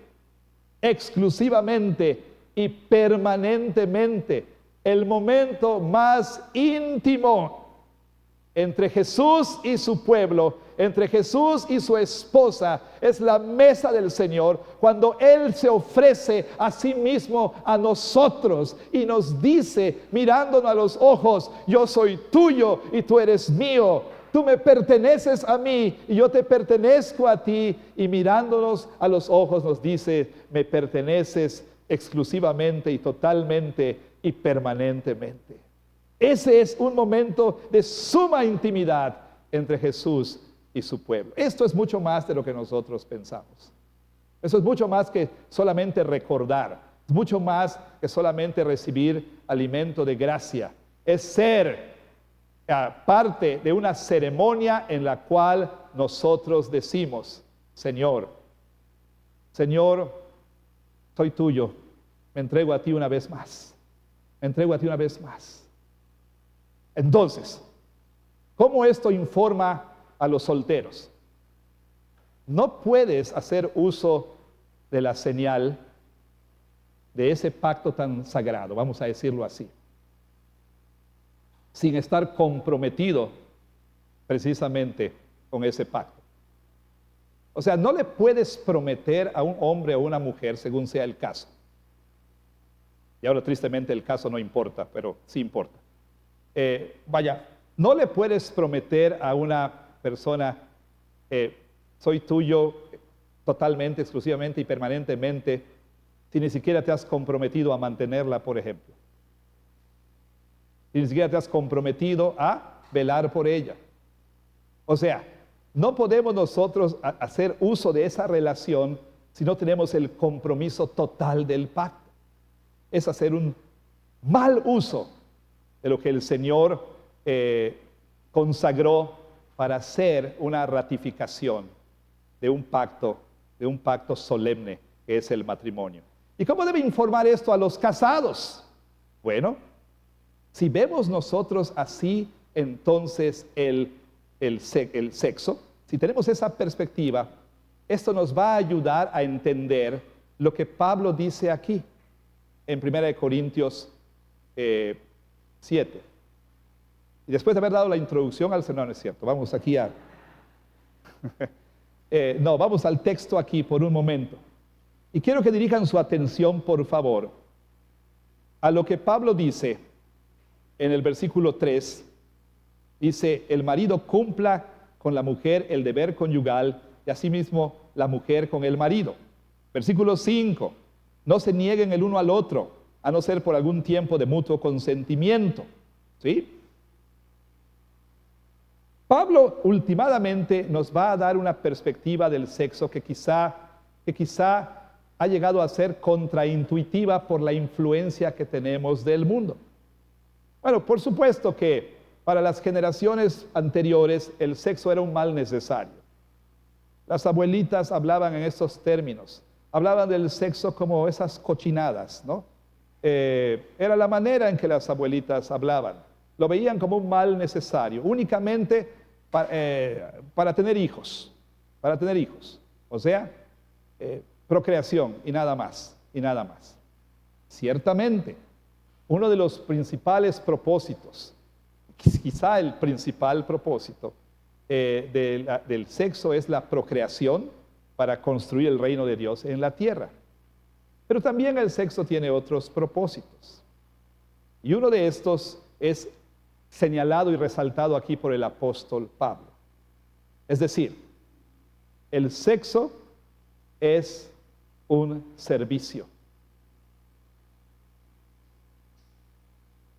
exclusivamente y permanentemente. El momento más íntimo entre Jesús y su pueblo, entre Jesús y su esposa, es la mesa del Señor, cuando Él se ofrece a sí mismo a nosotros y nos dice, mirándonos a los ojos: yo soy tuyo y tú eres mío. Tú me perteneces a mí y yo te pertenezco a ti. Y mirándonos a los ojos nos dice: me perteneces exclusivamente y totalmente y permanentemente. Ese es un momento de suma intimidad entre Jesús y su pueblo. Esto es mucho más de lo que nosotros pensamos. Eso es mucho más que solamente recordar. Es mucho más que solamente recibir alimento de gracia. Es ser parte de una ceremonia en la cual nosotros decimos: Señor, Señor, soy tuyo, me entrego a ti una vez más, me entrego a ti una vez más. Entonces, ¿cómo esto informa a los solteros? No puedes hacer uso de la señal de ese pacto tan sagrado, vamos a decirlo así, sin estar comprometido precisamente con ese pacto. O sea, no le puedes prometer a un hombre o una mujer, según sea el caso. Y ahora tristemente el caso no importa, pero sí importa. No le puedes prometer a una persona: soy tuyo totalmente, exclusivamente y permanentemente, si ni siquiera te has comprometido a mantenerla, por ejemplo. Si ni siquiera te has comprometido a velar por ella. O sea, no podemos nosotros hacer uso de esa relación si no tenemos el compromiso total del pacto. Es hacer un mal uso de lo que el Señor consagró para hacer una ratificación de un pacto solemne que es el matrimonio. ¿Y cómo debe informar esto a los casados? Bueno, si vemos nosotros así entonces el sexo, si tenemos esa perspectiva, esto nos va a ayudar a entender lo que Pablo dice aquí en 1 Corintios 7. Y después de haber dado la introducción al sermón, no es cierto, vamos aquí a... vamos al texto aquí por un momento. Y quiero que dirijan su atención, por favor, a lo que Pablo dice en el versículo 3. Dice: el marido cumpla con la mujer el deber conyugal y asimismo la mujer con el marido. Versículo 5. No se nieguen el uno al otro, a no ser por algún tiempo de mutuo consentimiento. ¿Sí? Pablo últimamente nos va a dar una perspectiva del sexo que quizá ha llegado a ser contraintuitiva por la influencia que tenemos del mundo. Bueno, por supuesto que para las generaciones anteriores el sexo era un mal necesario. Las abuelitas hablaban en estos términos, hablaban del sexo como esas cochinadas, ¿no? Era la manera en que las abuelitas hablaban. lo veían como un mal necesario, únicamente para tener hijos, o sea, procreación y nada más, y nada más. Ciertamente, uno de los principales propósitos, quizá el principal propósito del sexo es la procreación para construir el reino de Dios en la tierra. Pero también el sexo tiene otros propósitos. Y uno de estos es señalado y resaltado aquí por el apóstol Pablo. Es decir, el sexo es un servicio.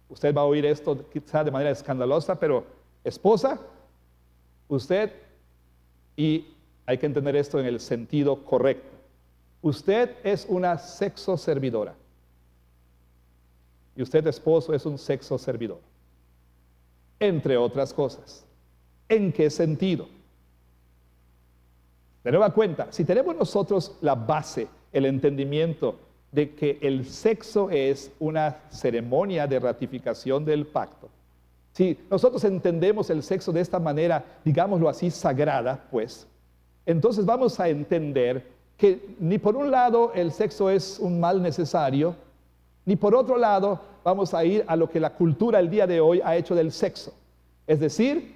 Usted va a oír esto quizá de manera escandalosa, pero esposa, usted, y hay que entender esto en el sentido correcto, usted es una sexo servidora. Y usted, esposo, es un sexo servidor. Entre otras cosas. ¿En qué sentido? De nueva cuenta, si tenemos nosotros la base, el entendimiento de que el sexo es una ceremonia de ratificación del pacto, si nosotros entendemos el sexo de esta manera, digámoslo así, sagrada, pues, entonces vamos a entender que ni por un lado el sexo es un mal necesario, ni por otro lado vamos a ir a lo que la cultura el día de hoy ha hecho del sexo. Es decir,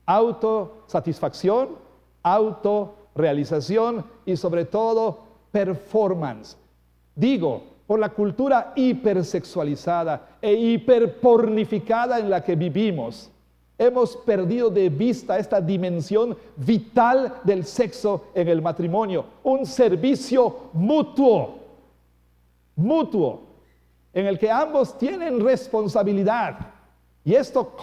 autosatisfacción, autorrealización y sobre todo performance. Digo, por la cultura hipersexualizada e hiperpornificada en la que vivimos, hemos perdido de vista esta dimensión vital del sexo en el matrimonio. Un servicio mutuo, en el que ambos tienen responsabilidad. Y esto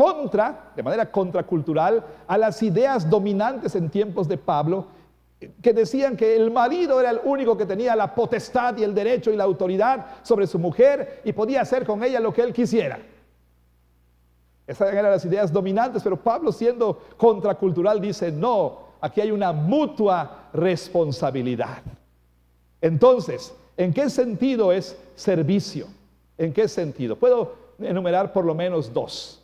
de manera contracultural, a las ideas dominantes en tiempos de Pablo, que decían que el marido era el único que tenía la potestad y el derecho y la autoridad sobre su mujer y podía hacer con ella lo que él quisiera. Esas eran las ideas dominantes, pero Pablo, siendo contracultural, dice, no, aquí hay una mutua responsabilidad. Entonces, ¿en qué sentido es servicio? ¿En qué sentido? Puedo enumerar por lo menos dos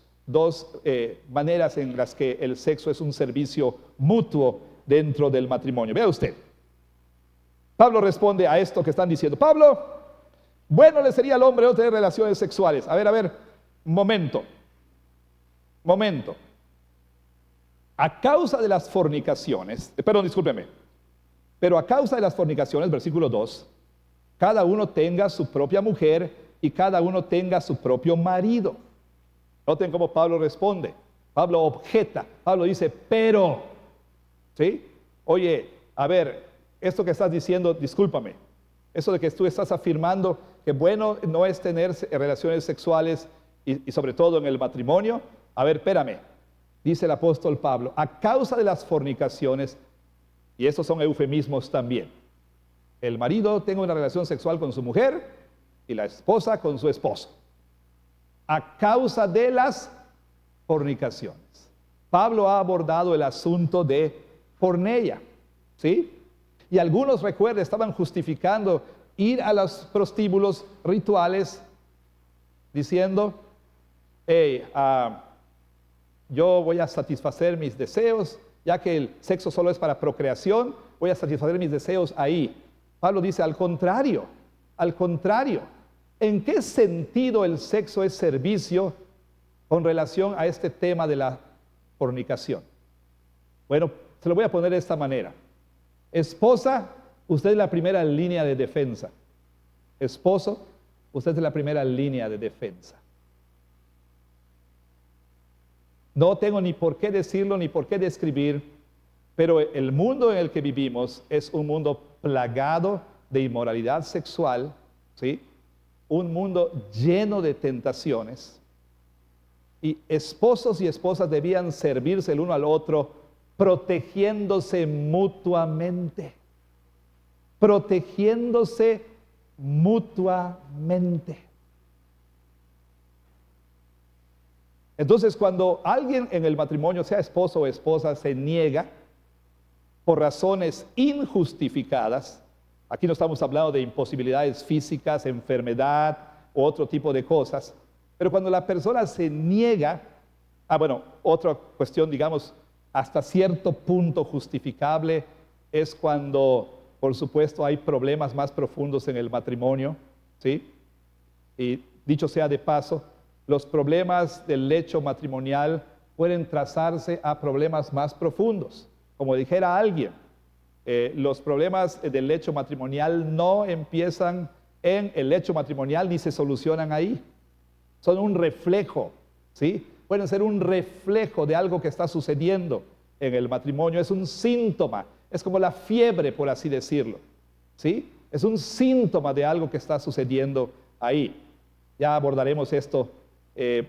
maneras en las que el sexo es un servicio mutuo dentro del matrimonio. Vea usted, Pablo responde a esto que están diciendo. Pablo, bueno le sería al hombre no tener relaciones sexuales. A ver, momento. A causa de las fornicaciones, pero a causa de las fornicaciones, versículo 2, cada uno tenga su propia mujer y cada uno tenga su propio marido. Noten cómo Pablo responde. Pablo objeta. Pablo dice, pero, ¿sí? Oye, a ver, esto que estás diciendo, discúlpame. Eso de que tú estás afirmando que bueno no es tener relaciones sexuales y sobre todo en el matrimonio. A ver, espérame. Dice el apóstol Pablo, a causa de las fornicaciones, y estos son eufemismos también. El marido tenga una relación sexual con su mujer y la esposa con su esposo. A causa de las fornicaciones. Pablo ha abordado el asunto de porneia, ¿sí? Y algunos, recuerden, estaban justificando ir a los prostíbulos rituales diciendo, yo voy a satisfacer mis deseos, ya que el sexo solo es para procreación, voy a satisfacer mis deseos ahí. Pablo dice, al contrario. ¿En qué sentido el sexo es servicio con relación a este tema de la fornicación? Bueno, se lo voy a poner de esta manera. Esposa, usted es la primera línea de defensa. Esposo, usted es la primera línea de defensa. No tengo ni por qué decirlo ni por qué describir, pero el mundo en el que vivimos es un mundo plagado de inmoralidad sexual, ¿sí? Un mundo lleno de tentaciones. Y esposos y esposas debían servirse el uno al otro, protegiéndose mutuamente. Entonces, cuando alguien en el matrimonio, sea esposo o esposa, se niega por razones injustificadas, aquí no estamos hablando de imposibilidades físicas, enfermedad u otro tipo de cosas, Pero cuando la persona se niega, otra cuestión, digamos, hasta cierto punto justificable, es cuando, por supuesto, hay problemas más profundos en el matrimonio, ¿sí? Y dicho sea de paso, los problemas del lecho matrimonial pueden trazarse a problemas más profundos. Como dijera alguien, los problemas del lecho matrimonial no empiezan en el lecho matrimonial ni se solucionan ahí. Son un reflejo, ¿sí? Pueden ser un reflejo de algo que está sucediendo en el matrimonio. Es un síntoma, es como la fiebre, por así decirlo, ¿sí? Es un síntoma de algo que está sucediendo ahí. Ya abordaremos esto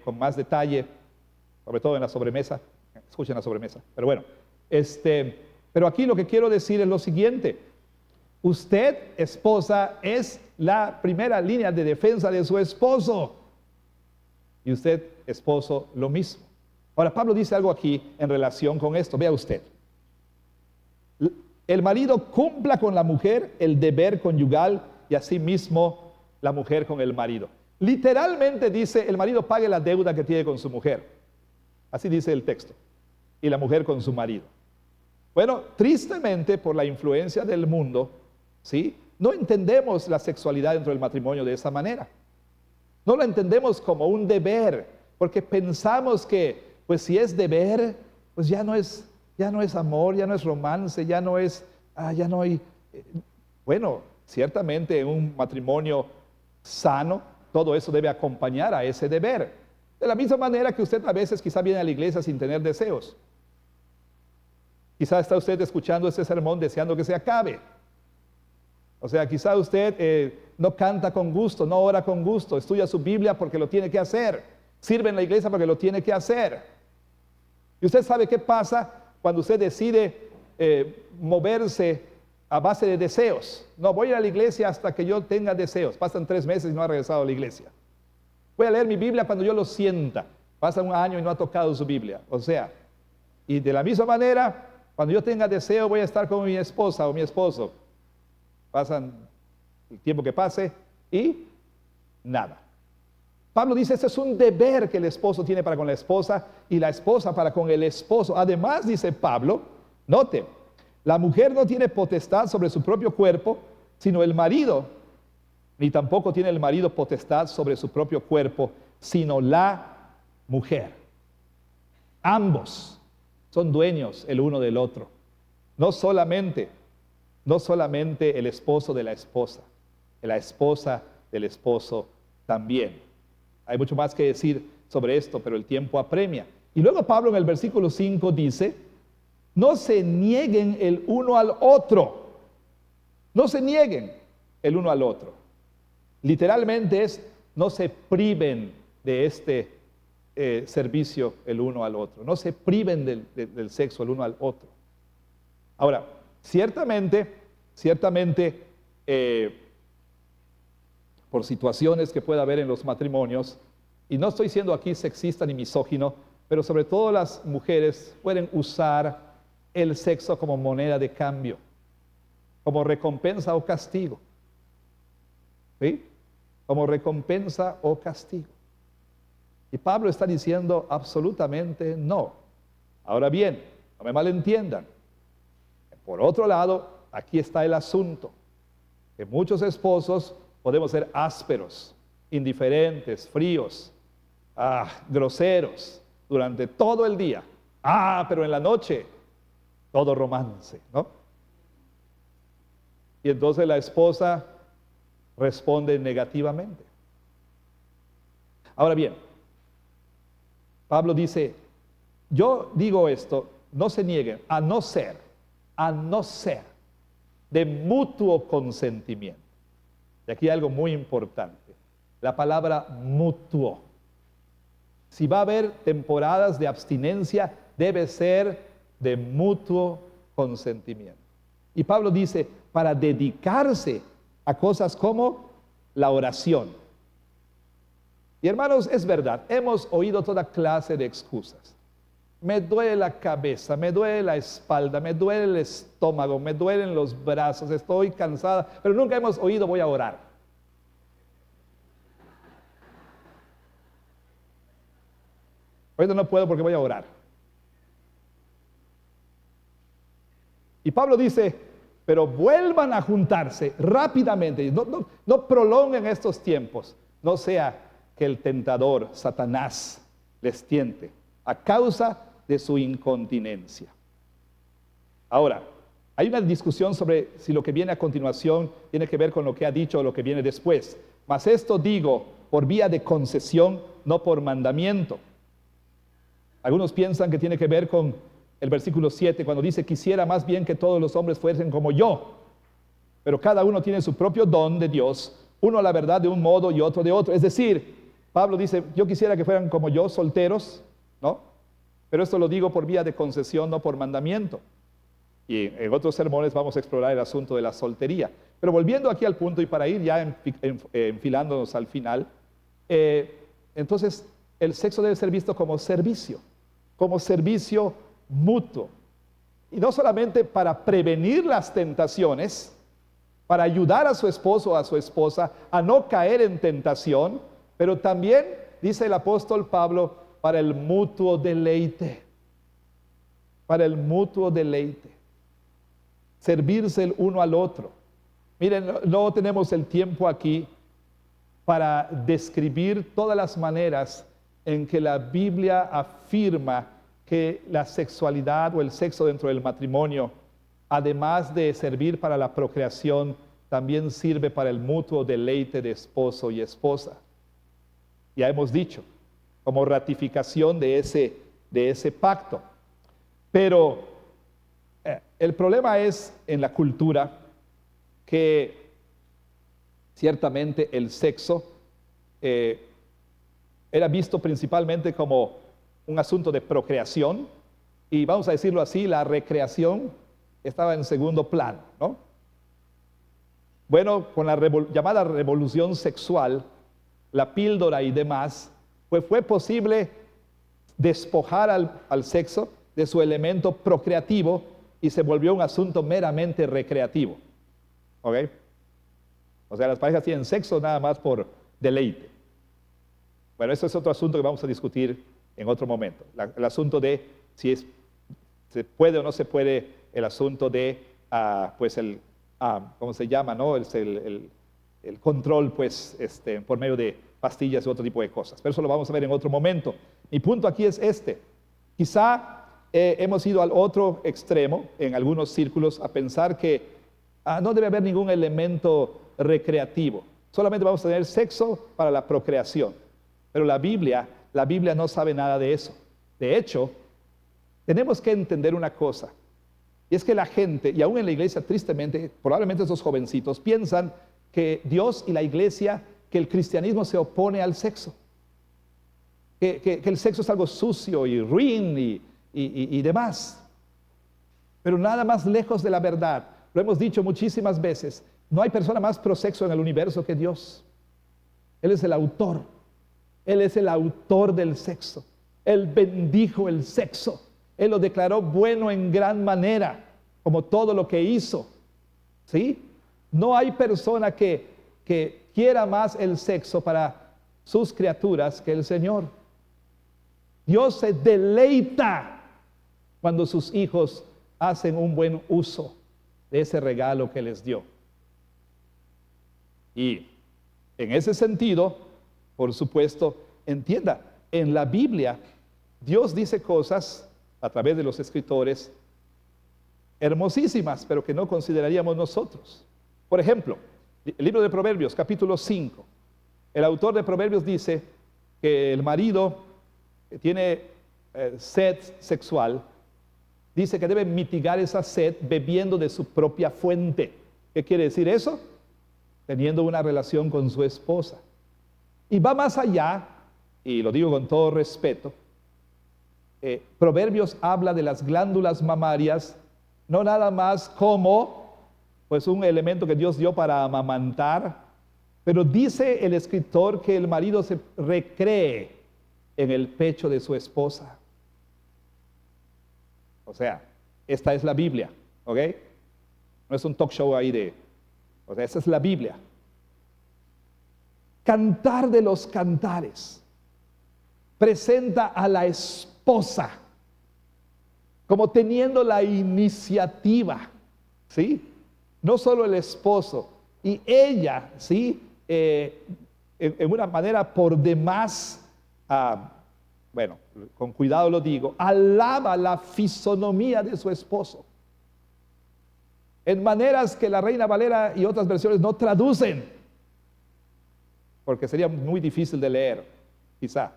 con más detalle, sobre todo en la sobremesa. Escuchen la sobremesa. Pero bueno, pero aquí lo que quiero decir es lo siguiente. Usted, esposa, es la primera línea de defensa de su esposo. Y usted, esposo, lo mismo. Ahora, Pablo dice algo aquí en relación con esto. Vea usted. El marido cumpla con la mujer el deber conyugal y asimismo la mujer con el marido. Literalmente dice, el marido pague la deuda que tiene con su mujer. Así dice el texto. Y la mujer con su marido. Bueno, tristemente, por la influencia del mundo, ¿sí?, no entendemos la sexualidad dentro del matrimonio de esa manera. No la entendemos como un deber, porque pensamos que, pues si es deber, pues ya no es amor, ya no es romance, ya no hay. Bueno, ciertamente en un matrimonio sano, todo eso debe acompañar a ese deber. De la misma manera que usted a veces quizá viene a la iglesia sin tener deseos. Quizá está usted escuchando este sermón deseando que se acabe. O sea, quizá usted no canta con gusto, no ora con gusto, estudia su Biblia porque lo tiene que hacer, sirve en la iglesia porque lo tiene que hacer. Y usted sabe qué pasa cuando usted decide moverse a base de deseos. No, voy a ir a la iglesia hasta que yo tenga deseos. Pasan 3 meses y no ha regresado a la iglesia. Voy a leer mi Biblia cuando yo lo sienta. Pasa 1 año y no ha tocado su Biblia. O sea, y de la misma manera, cuando yo tenga deseo voy a estar con mi esposa o mi esposo. Pasan el tiempo que pase y nada. Pablo dice, este es un deber que el esposo tiene para con la esposa y la esposa para con el esposo. Además, dice Pablo, note, la mujer no tiene potestad sobre su propio cuerpo, sino el marido, ni tampoco tiene el marido potestad sobre su propio cuerpo, sino la mujer. Ambos son dueños el uno del otro. No solamente el esposo de la esposa del esposo también. Hay mucho más que decir sobre esto, pero el tiempo apremia. Y luego Pablo en el versículo 5 dice, no se nieguen el uno al otro. No se nieguen el uno al otro. Literalmente es, no se priven de este servicio el uno al otro. No se priven del sexo el uno al otro. Ahora, ciertamente, por situaciones que pueda haber en los matrimonios, y no estoy siendo aquí sexista ni misógino, pero sobre todo las mujeres pueden usar el sexo como moneda de cambio, como recompensa o castigo. ¿Sí? Como recompensa o castigo. Y Pablo está diciendo absolutamente no. Ahora bien, no me malentiendan. Por otro lado, aquí está el asunto, que muchos esposos podemos ser ásperos, indiferentes, fríos, groseros durante todo el día. Pero en la noche, todo romance, ¿no? Y entonces la esposa responde negativamente. Ahora bien, Pablo dice, yo digo esto, no se nieguen, a no ser de mutuo consentimiento. Y aquí hay algo muy importante, la palabra mutuo. Si va a haber temporadas de abstinencia, debe ser de mutuo consentimiento. Y Pablo dice, para dedicarse a cosas como la oración. Y hermanos, es verdad, hemos oído toda clase de excusas. Me duele la cabeza, me duele la espalda, me duele el estómago, me duelen los brazos, estoy cansada, pero nunca hemos oído voy a orar. Ahorita no puedo porque voy a orar. Y Pablo dice, pero vuelvan a juntarse rápidamente. No prolonguen estos tiempos. No sea que el tentador, Satanás, les tiente a causa de su incontinencia. Ahora, hay una discusión sobre si lo que viene a continuación tiene que ver con lo que ha dicho o lo que viene después. Mas esto digo por vía de concesión, no por mandamiento. Algunos piensan que tiene que ver con el versículo 7, cuando dice, quisiera más bien que todos los hombres fuesen como yo. Pero cada uno tiene su propio don de Dios, uno la verdad de un modo y otro de otro. Es decir, Pablo dice, yo quisiera que fueran como yo, solteros, ¿no? Pero esto lo digo por vía de concesión, no por mandamiento. Y en otros sermones vamos a explorar el asunto de la soltería. Pero volviendo aquí al punto y para ir ya enfilándonos al final, entonces el sexo debe ser visto como servicio mutuo. Y no solamente para prevenir las tentaciones, para ayudar a su esposo o a su esposa a no caer en tentación, pero también, dice el apóstol Pablo, para el mutuo deleite. Para el mutuo deleite. Servirse el uno al otro. Miren, no tenemos el tiempo aquí para describir todas las maneras en que la Biblia afirma que la sexualidad o el sexo dentro del matrimonio, además de servir para la procreación, también sirve para el mutuo deleite de esposo y esposa. Ya hemos dicho, como ratificación de ese pacto. Pero el problema es en la cultura que ciertamente el sexo era visto principalmente como un asunto de procreación y vamos a decirlo así, la recreación estaba en segundo plano, ¿no? Bueno, con la llamada revolución sexual, la píldora y demás, pues fue posible despojar al sexo de su elemento procreativo y se volvió un asunto meramente recreativo, ¿ok? O sea, las parejas tienen sexo nada más por deleite. Bueno, eso es otro asunto que vamos a discutir en otro momento. El asunto de si se puede o no se puede, el asunto de, ¿cómo se llama? ¿No? El control, pues, por medio de pastillas y otro tipo de cosas. Pero eso lo vamos a ver en otro momento. Mi punto aquí es este. Quizá hemos ido al otro extremo, en algunos círculos, a pensar que no debe haber ningún elemento recreativo. Solamente vamos a tener sexo para la procreación. Pero la Biblia no sabe nada de eso. De hecho, tenemos que entender una cosa. Y es que la gente, y aún en la iglesia tristemente, probablemente esos jovencitos, piensan que Dios y la iglesia, que el cristianismo se opone al sexo. Que el sexo es algo sucio y ruin y demás. Pero nada más lejos de la verdad. Lo hemos dicho muchísimas veces. No hay persona más pro sexo en el universo que Dios. Él es el autor. Él es el autor del sexo. Él bendijo el sexo. Él lo declaró bueno en gran manera, como todo lo que hizo. ¿Sí? No hay persona que quiera más el sexo para sus criaturas que el Señor. Dios se deleita cuando sus hijos hacen un buen uso de ese regalo que les dio. Y en ese sentido, por supuesto, entienda, en la Biblia, Dios dice cosas a través de los escritores hermosísimas, pero que no consideraríamos nosotros. Por ejemplo, el libro de Proverbios, capítulo 5. El autor de Proverbios dice que el marido que tiene sed sexual, dice que debe mitigar esa sed bebiendo de su propia fuente. ¿Qué quiere decir eso? Teniendo una relación con su esposa. Y va más allá, y lo digo con todo respeto, Proverbios habla de las glándulas mamarias, no nada más como pues un elemento que Dios dio para amamantar, pero dice el escritor que el marido se recree en el pecho de su esposa. O sea, esta es la Biblia, ¿ok? No es un talk show ahí o sea, esa es la Biblia. Cantar de los cantares. presenta a la esposa como teniendo la iniciativa, ¿sí? No solo el esposo, y ella, ¿sí? En una manera por demás, bueno, con cuidado lo digo, alaba la fisonomía de su esposo, en maneras que la Reina Valera y otras versiones no traducen, porque sería muy difícil de leer, quizá,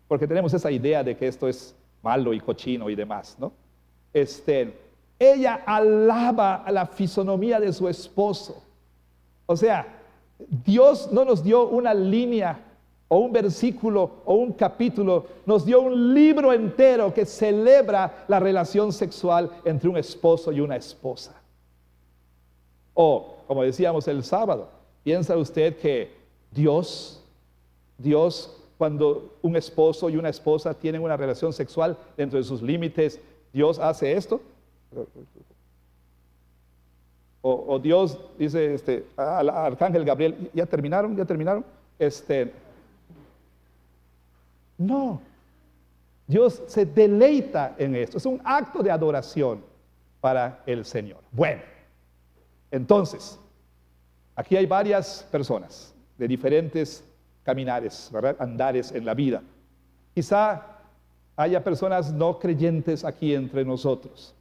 porque tenemos esa idea de que esto es malo y cochino y demás, ¿no? Ella alaba a la fisonomía de su esposo. O sea, Dios no nos dio una línea o un versículo o un capítulo, nos dio un libro entero que celebra la relación sexual entre un esposo y una esposa. O, como decíamos el sábado, ¿piensa usted que Dios, cuando un esposo y una esposa tienen una relación sexual dentro de sus límites, Dios hace esto? O Dios dice al arcángel Gabriel, ¿ya terminaron? No, Dios se deleita en esto, es un acto de adoración para el Señor. Bueno, entonces, aquí hay varias personas de diferentes caminares, ¿verdad? Andares en la vida. Quizá haya personas no creyentes aquí entre nosotros.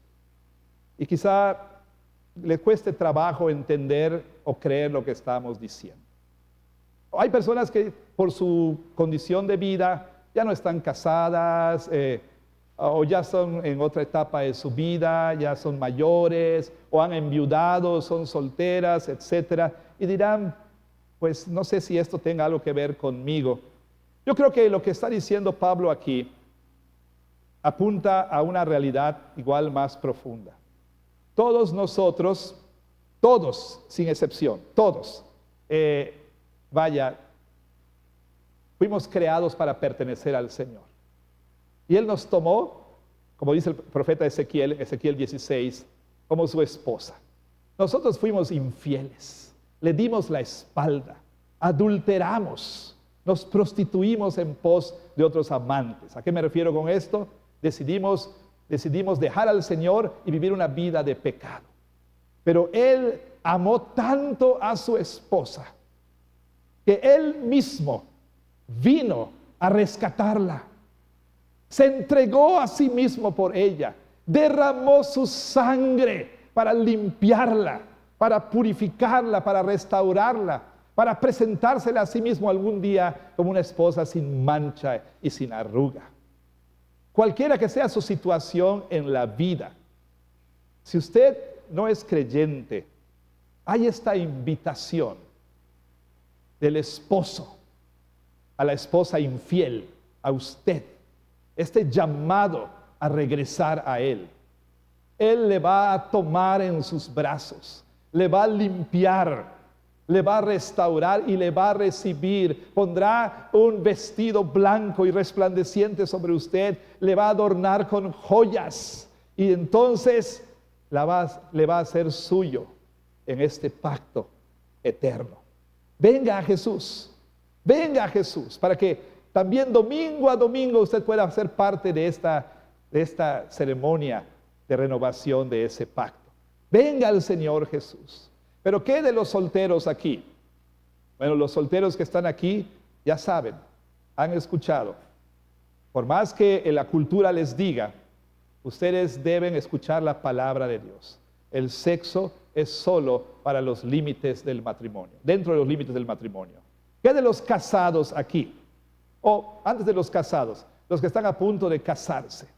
Y quizá le cueste trabajo entender o creer lo que estamos diciendo. Hay personas que por su condición de vida ya no están casadas, o ya son en otra etapa de su vida, ya son mayores, o han enviudado, son solteras, etcétera, y dirán, pues no sé si esto tenga algo que ver conmigo. Yo creo que lo que está diciendo Pablo aquí apunta a una realidad igual más profunda. Todos nosotros, todos sin excepción, todos, fuimos creados para pertenecer al Señor. Y Él nos tomó, como dice el profeta Ezequiel 16, como su esposa. Nosotros fuimos infieles. Le dimos la espalda, adulteramos, nos prostituimos en pos de otros amantes. ¿A qué me refiero con esto? Decidimos dejar al Señor y vivir una vida de pecado. Pero Él amó tanto a su esposa que Él mismo vino a rescatarla. Se entregó a sí mismo por ella, derramó su sangre para limpiarla, para purificarla, para restaurarla, para presentársela a sí mismo algún día como una esposa sin mancha y sin arruga. Cualquiera que sea su situación en la vida, si usted no es creyente, hay esta invitación del esposo a la esposa infiel, a usted, este llamado a regresar a Él. Él le va a tomar en sus brazos, le va a limpiar, le va a restaurar y le va a recibir. Pondrá un vestido blanco y resplandeciente sobre usted, le va a adornar con joyas y entonces le va a hacer suyo en este pacto eterno. Venga a Jesús para que también domingo a domingo usted pueda ser parte de esta ceremonia de renovación de ese pacto. Venga al Señor Jesús. Pero ¿qué de los solteros aquí? Bueno, los solteros que están aquí ya saben, han escuchado. Por más que la cultura les diga, ustedes deben escuchar la palabra de Dios. El sexo es solo para los límites del matrimonio, dentro de los límites del matrimonio. ¿Qué de los casados aquí? O antes de los casados, los que están a punto de casarse.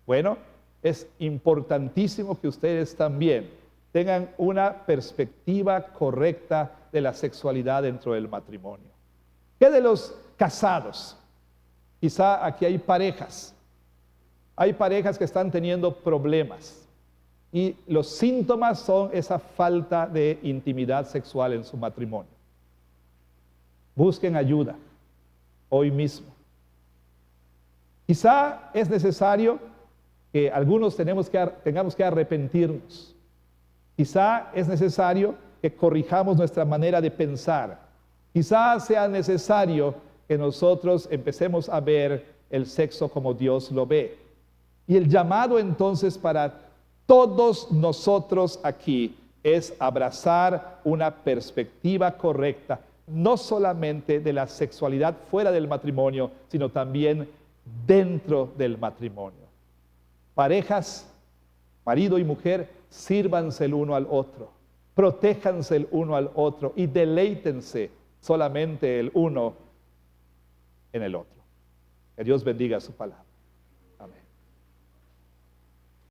Bueno, es importantísimo que ustedes también tengan una perspectiva correcta de la sexualidad dentro del matrimonio. ¿Qué de los casados? Quizá aquí hay parejas que están teniendo problemas y los síntomas son esa falta de intimidad sexual en su matrimonio. Busquen ayuda hoy mismo. Quizá es necesario que algunos tengamos que arrepentirnos. Quizá es necesario que corrijamos nuestra manera de pensar. Quizá sea necesario que nosotros empecemos a ver el sexo como Dios lo ve. Y el llamado entonces para todos nosotros aquí es abrazar una perspectiva correcta, no solamente de la sexualidad fuera del matrimonio, sino también dentro del matrimonio. Parejas, marido y mujer, sírvanse el uno al otro, protéjanse el uno al otro y deleítense solamente el uno en el otro. Que Dios bendiga su palabra.